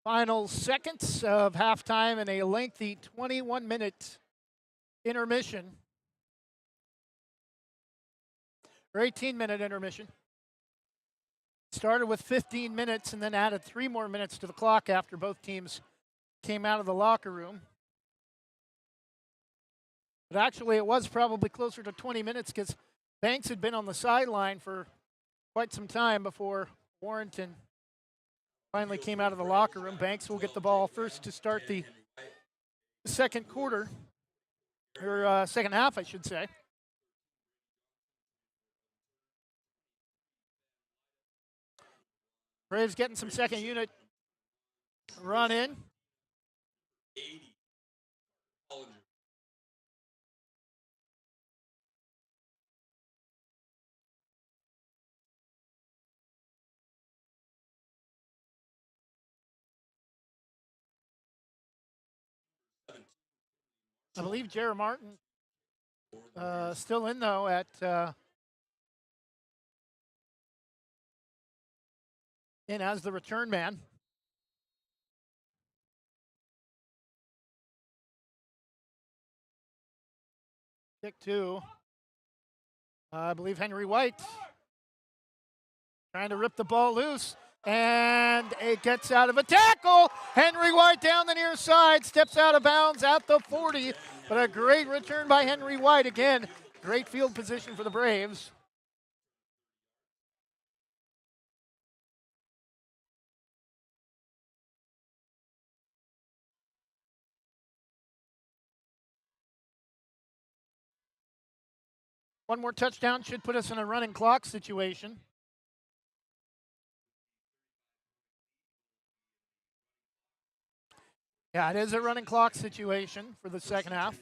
Final seconds of halftime and a lengthy 21-minute intermission. Or 18-minute intermission. Started with 15 minutes and then added 3 more minutes to the clock after both teams came out of the locker room. But actually, it was probably closer to 20 minutes because Banks had been on the sideline for quite some time before Warrenton finally came out of the locker room. Banks will get the ball first to start the second quarter, or second half, I should say. Braves getting some second unit run in. I believe Jared Martin still in, though, at in as the return man. Kick 2. I believe Henry White trying to rip the ball loose, and it gets out of a tackle. Henry White down the near side, steps out of bounds at the 40, but a great return by Henry White. Again, great field position for the Braves. One more touchdown should put us in a running clock situation. Yeah, it is a running clock situation for the second half.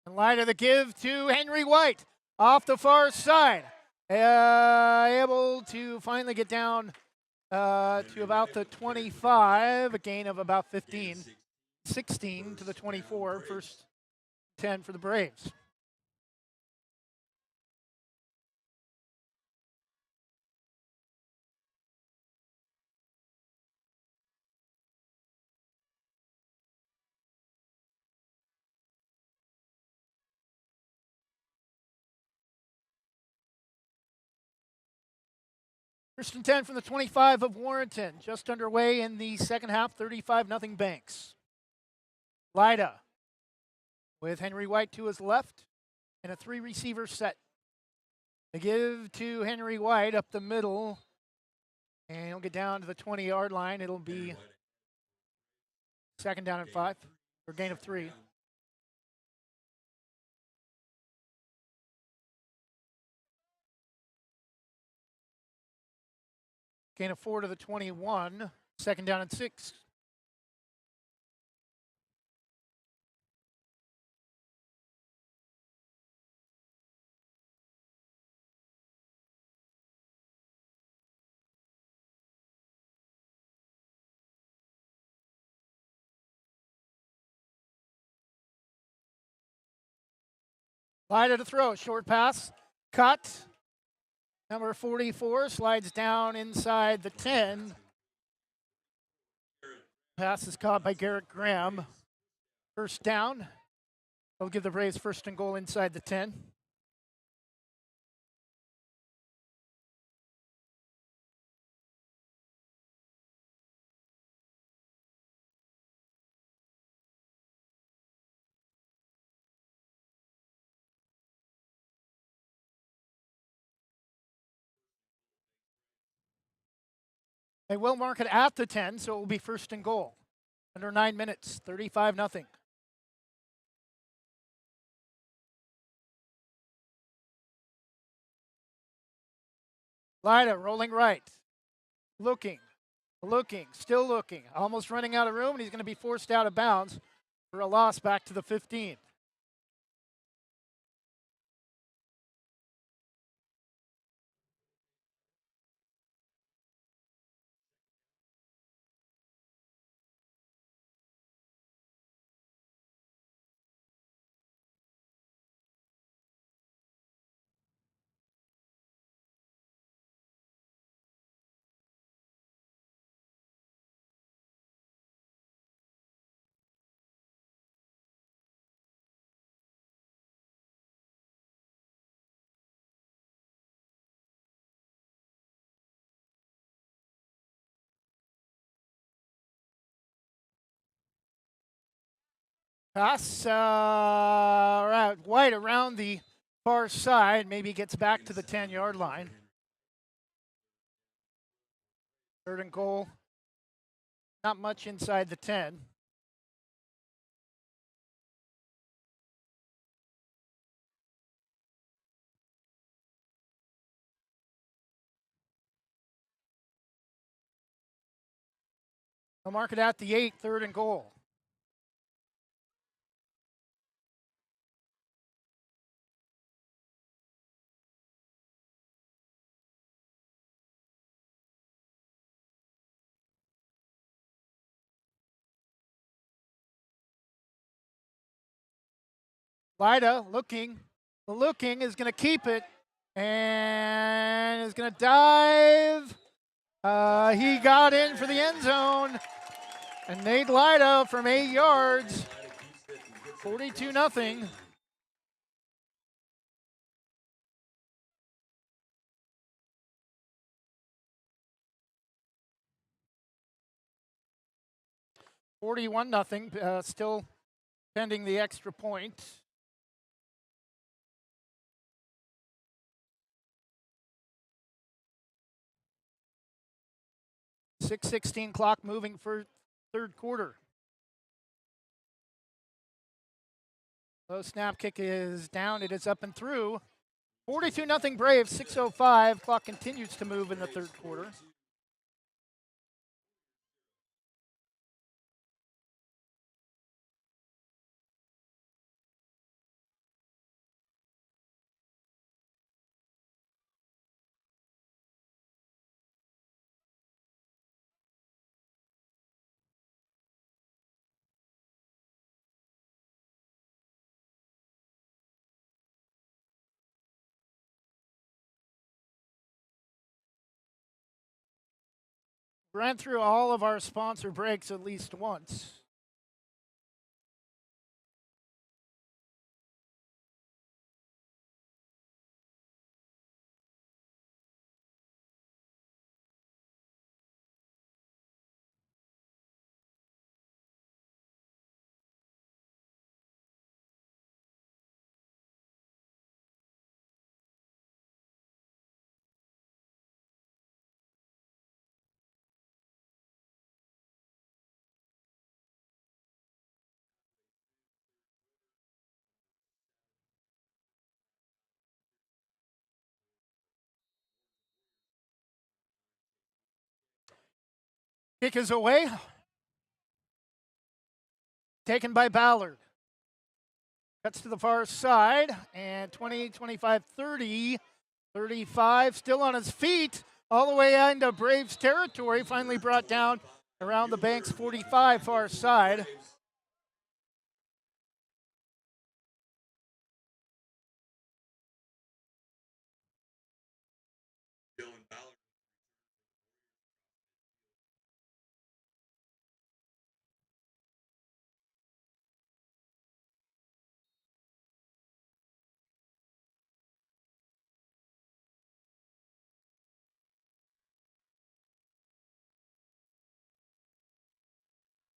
In light of the give to Henry White off the far side. Able to finally get down to about the 25, a gain of about 15. 16 to the 24, first 10 for the Braves. First and 10 from the 25 of Warrenton. Just underway in the second half, 35-0 Banks. Lyda with Henry White to his left and a 3-receiver set. They give to Henry White up the middle, and he'll get down to the 20-yard line. It'll be second down and 5, or gain of 3. Gain of 4 to the 21, second down and 6. Lyda to throw. Short pass. Cut. Number 44 slides down inside the 10. Pass is caught by Garrett Graham. First down. They'll give the Braves first and goal inside the 10. They will mark it at the 10, so it will be first and goal. Under 9 minutes, 35-0. Lyda rolling right. Looking, still looking. Almost running out of room, and he's going to be forced out of bounds for a loss back to the 15. Pass White around the far side, maybe gets back to the 10-yard line. Third and goal. Not much inside the 10. They'll mark it at the 8, third and goal. Lyda looking is going to keep it and is going to dive. He got in for the end zone. And Nate Lyda from 8 yards. 42-0. $41-0. Still pending the extra point. .6:16 clock moving for third quarter. Low snap kick is down. It is up and through. 42-0 Braves, 6:05. Clock continues to move in the third quarter. Ran through all of our sponsor breaks at least once. Kick is away. Taken by Ballard. Cuts to the far side, and 20, 25, 30, 35, still on his feet, all the way into Braves territory, finally brought down around the Banks 45 far side.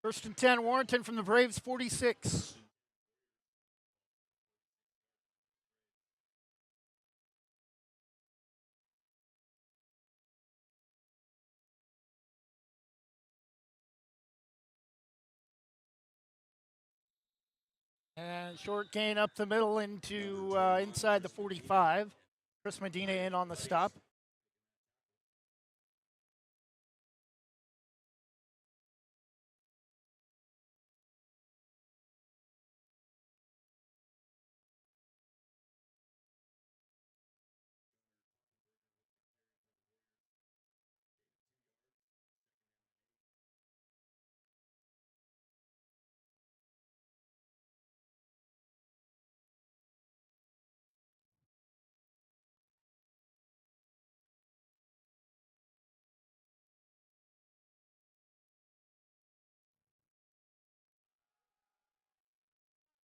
First and 10, Warrenton from the Braves 46. And short gain up the middle into inside the 45. Chris Medina in on the stop.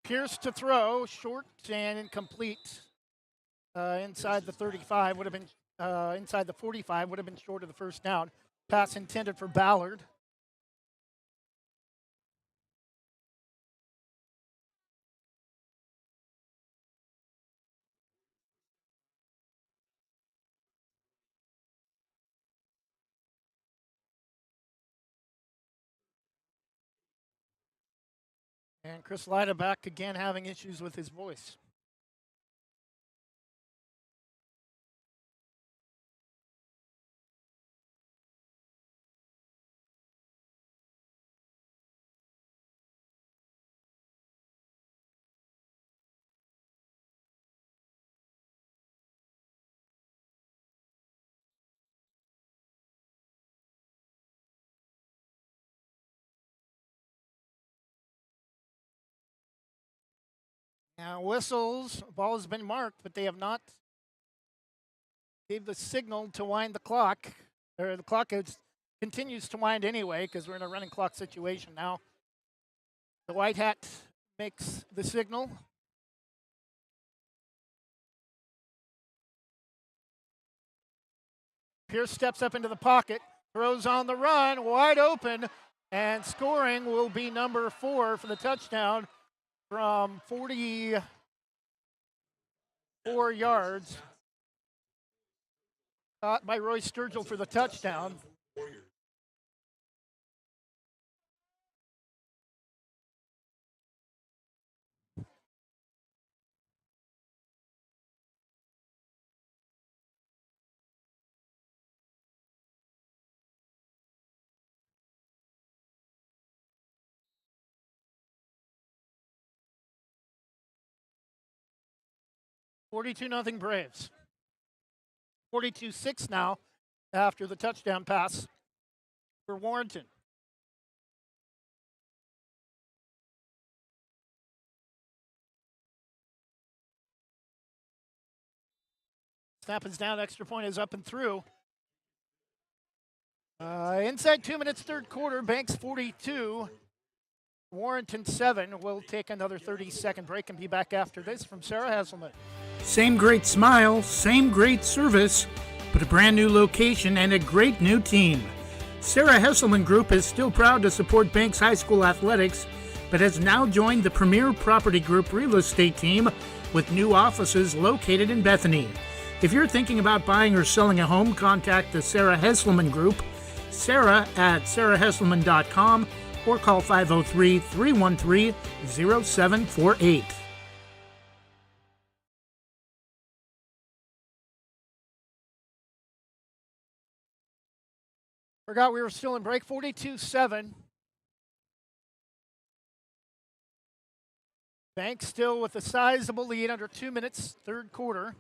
Pierce to throw, short and incomplete. Inside the 35 would have been, inside the 45 would have been short of the first down. Pass intended for Ballard. And Chris Lyda back again having issues with his voice. Now whistles, ball has been marked, but they have not gave the signal to wind the clock. Or the clock continues to wind anyway because we're in a running clock situation now. The white hat makes the signal. Pierce steps up into the pocket, throws on the run, wide open, and scoring will be number 4 for the touchdown from 44 yards. Caught by Roy Sturgill for the touchdown. $42-0 Braves. 42-6 now after the touchdown pass for Warrenton. Snap is down, extra point is up and through. Inside 2 minutes, third quarter, Banks 42, Warrenton 7. We'll take another 30-second break and be back after this from Sarah Hesselman. Same great smile, same great service, but a brand new location and a great new team. Sarah Hesselman Group is still proud to support Banks High School athletics, but has now joined the Premier Property Group real estate team with new offices located in Bethany. If you're thinking about buying or selling a home, contact the Sarah Hesselman Group, Sarah at sarahhesselman.com, or call 503-313-0748. Forgot we were still in break. 42-7. Banks still with a sizable lead under 2 minutes, third quarter.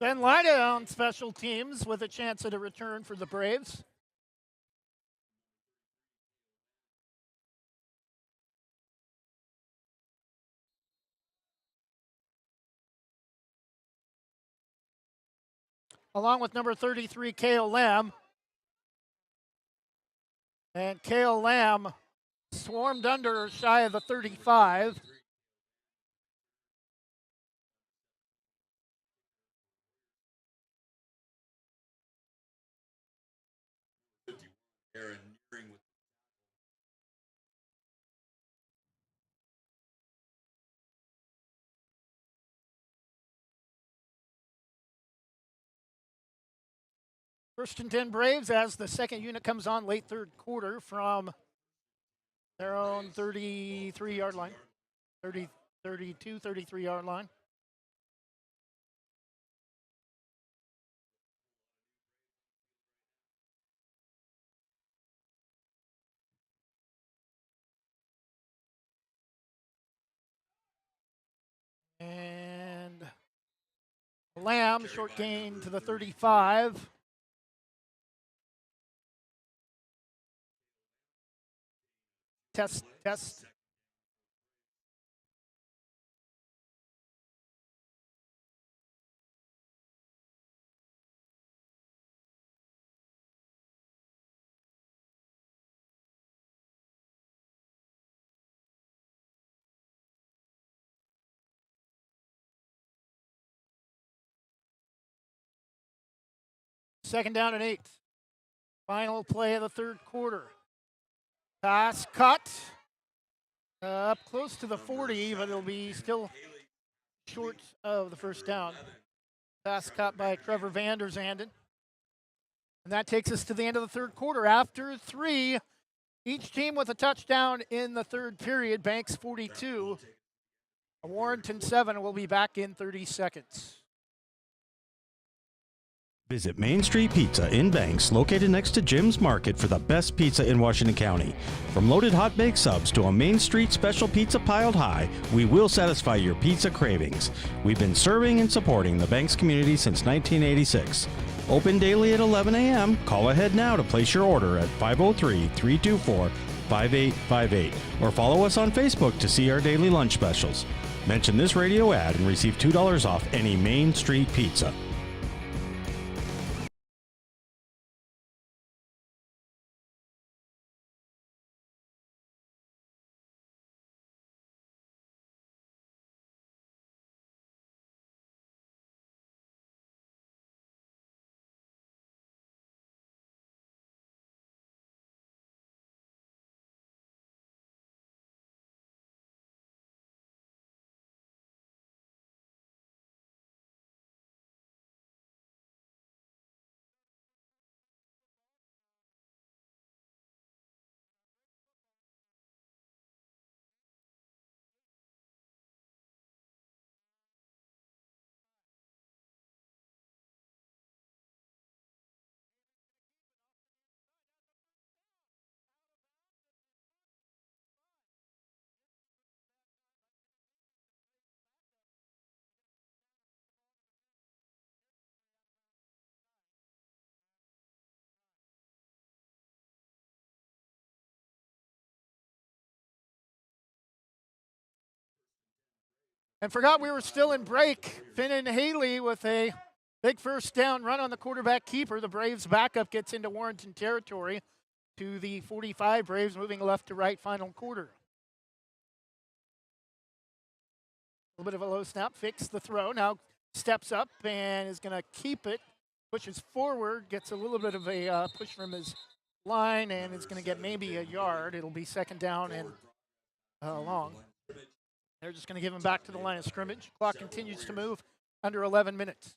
Ben Lyda on special teams with a chance at a return for the Braves. along with number 33, Kale Lamb. And Kale Lamb swarmed under shy of the 35. First and 10 Braves as the second unit comes on late third quarter from their own 33-yard line. 32, 33-yard line. And Lamb, short gain to the 35. Test. Second down and 8. Final play of the third quarter. Pass cut. Up close to the 40, but it'll be still short of the first down. Pass caught by Trevor Vander Zanden. And that takes us to the end of the third quarter. After 3, each team with a touchdown in the third period. Banks 42. Warrenton 7 will be back in 30 seconds. Visit Main Street Pizza in Banks, located next to Jim's Market, for the best pizza in Washington County. From loaded hot baked subs to a Main Street special pizza piled high, we will satisfy your pizza cravings. We've been serving and supporting the Banks community since 1986. Open daily at 11 a.m. Call ahead now to place your order at 503-324-5858 or follow us on Facebook to see our daily lunch specials. Mention this radio ad and receive $2 off any Main Street Pizza. And forgot we were still in break. Finn and Haley with a big first down run on the quarterback keeper. The Braves backup gets into Warrenton territory to the 45. Braves moving left to right, final quarter. A little bit of a low snap, fix the throw. Now steps up and is going to keep it. Pushes forward, gets a little bit of a push from his line, and is going to get maybe a yard. It'll be second down and long. They're just going to give him back to the line of scrimmage. Clock continues to move under 11 minutes.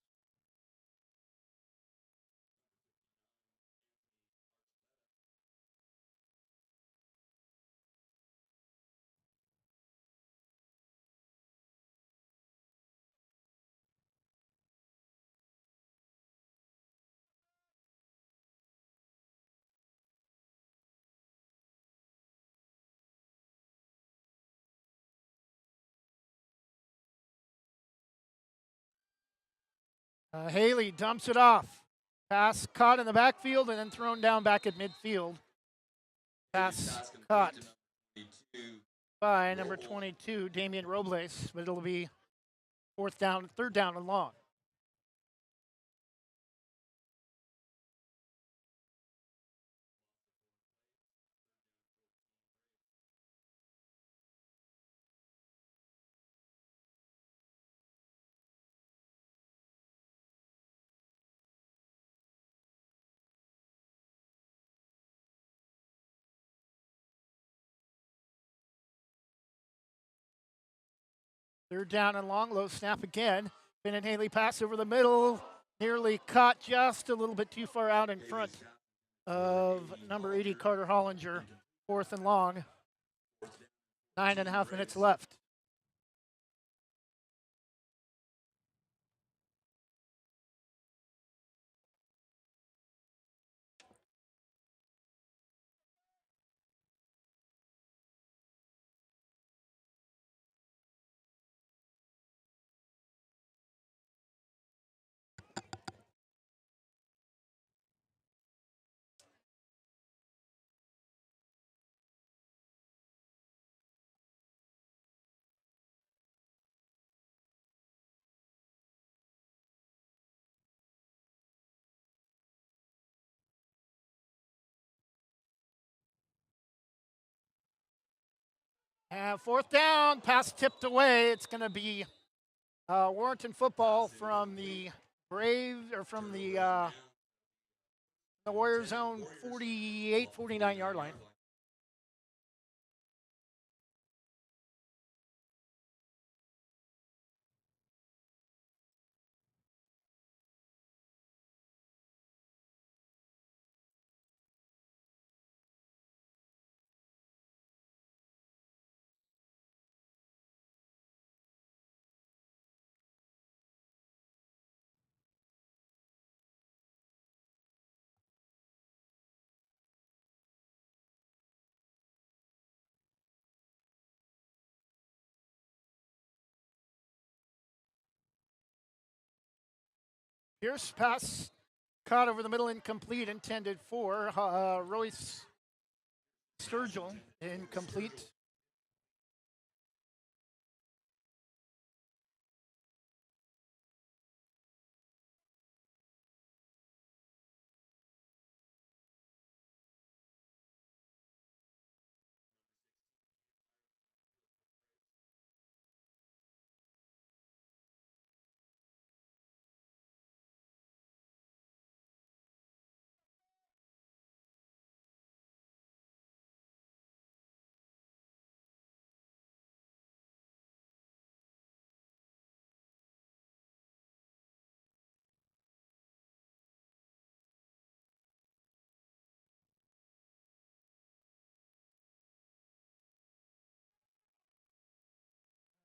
Haley dumps it off. Pass caught in the backfield and then thrown down back at midfield. Pass caught by number 22, Damian Robles, but it'll be third down and long. Third down and long, low snap again. Finn and Haley pass over the middle, nearly caught just a little bit too far out in front of number 80, Carter Hollinger. Fourth and long. 9.5 minutes left. And fourth down, pass tipped away. It's going to be Warrenton football from the Braves, or from the Warriors' own 48, 49-yard line. Pierce pass caught over the middle, incomplete, intended for Royce Sturgill, incomplete.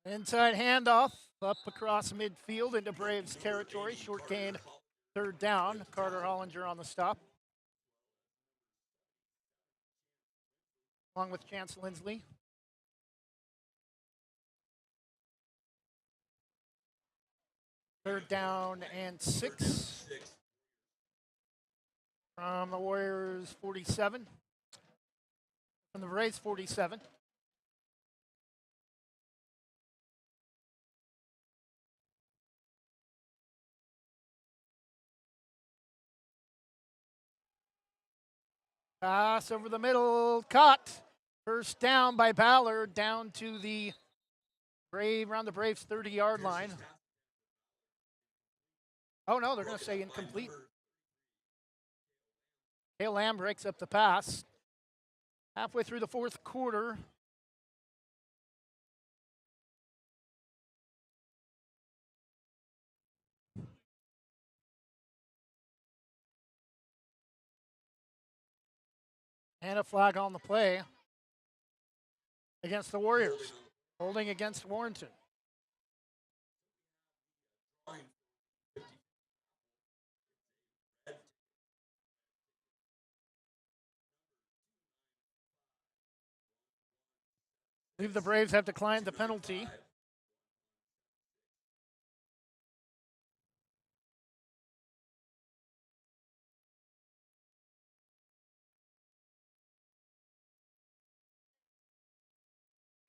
Inside handoff up across midfield into Braves territory. Short gain, third down. Carter Hollinger on the stop, along with Chance Lindsley. Third down and 6 from the Warriors 47. From the Braves 47. Pass over the middle, caught. First down by Ballard, down to the around the Braves 30-yard line. Oh no, they're going to say incomplete. Hale Lamb breaks up the pass. Halfway through the fourth quarter. And a flag on the play against the Warriors. Holding against Warrenton. I believe the Braves have declined the penalty.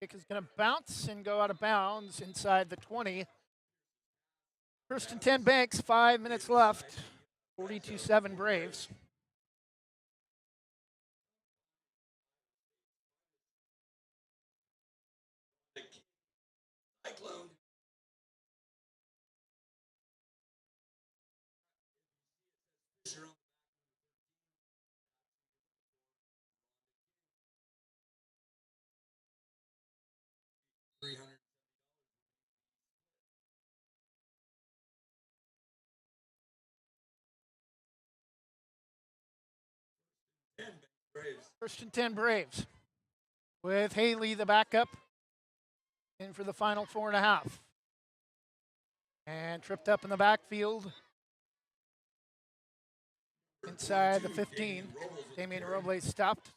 Kick is going to bounce and go out of bounds inside the 20. First and 10 Banks, 5 minutes left. 42-7 Braves. First and 10 Braves. With Haley, the backup, in for the final 4.5. And tripped up in the backfield. Inside the 15. Damian Robles stopped.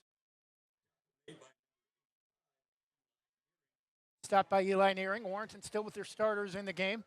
Stopped by Eli Nearing. Warrenton still with their starters in the game.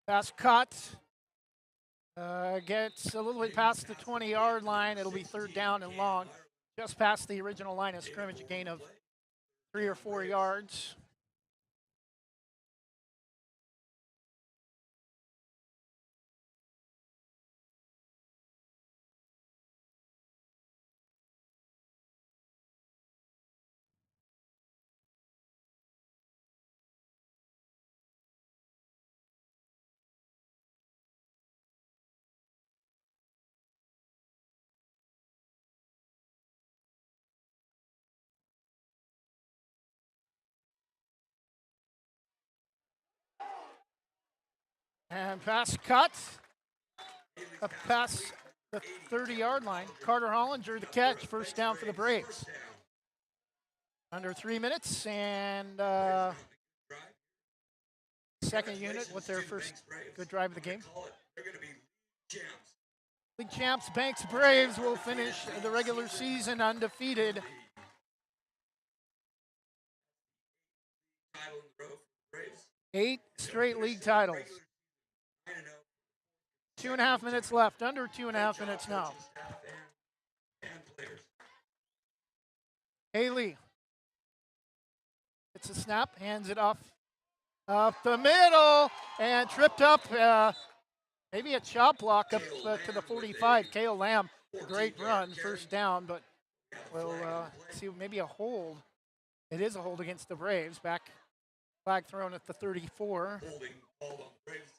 Pass caught. Gets a little bit past the 20-yard line. It'll be third down and long. Just past the original line of scrimmage, a gain of 3 or 4 yards. And pass cut. Up past the 30-yard line. Carter Hollinger, the catch. First down for the Braves. Under 3 minutes, and second unit with their first good drive of the game. League champs Banks Braves will finish the regular season undefeated. Eight straight league titles. 2.5 minutes left, under 2.5 minutes now. Haley. It's a snap, hands it off up the middle, and tripped up. Maybe a chop block up to the 45. Kale Lamb, great run, first down, but we'll see maybe a hold. It is a hold against the Braves. Back flag thrown at the 34. Holding ball on Braves.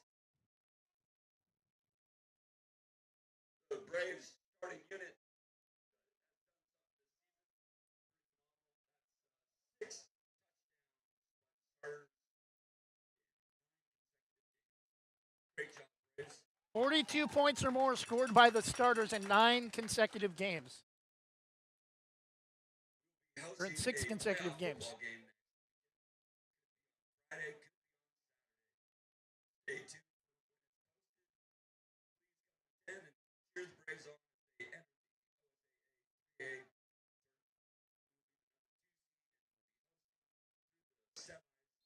The Braves starting unit. 6 touchdowns. 42 points or more scored by the starters in 9 consecutive games. Or in 6 consecutive games.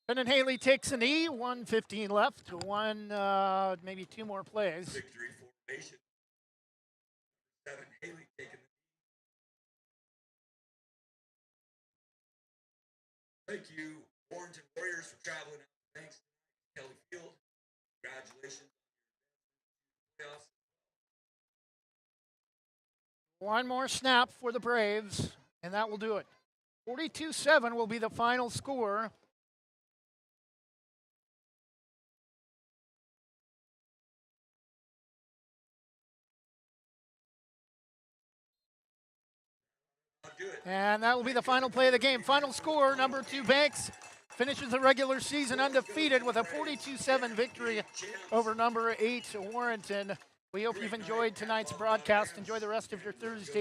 Brendan Haley takes a knee, 1:15 left, maybe 2 more plays. Victory formation. 7, Haley taking the Thank you, Warrenton Warriors, for traveling out. Thanks to Kelly Field. Congratulations on your playoffs. One more snap for the Braves, and that will do it. 42-7 will be the final score. And that will be the final play of the game. Final score, number 2 Banks finishes the regular season undefeated with a 42-7 victory over number 8 Warrenton. We hope you've enjoyed tonight's broadcast. Enjoy the rest of your Thursday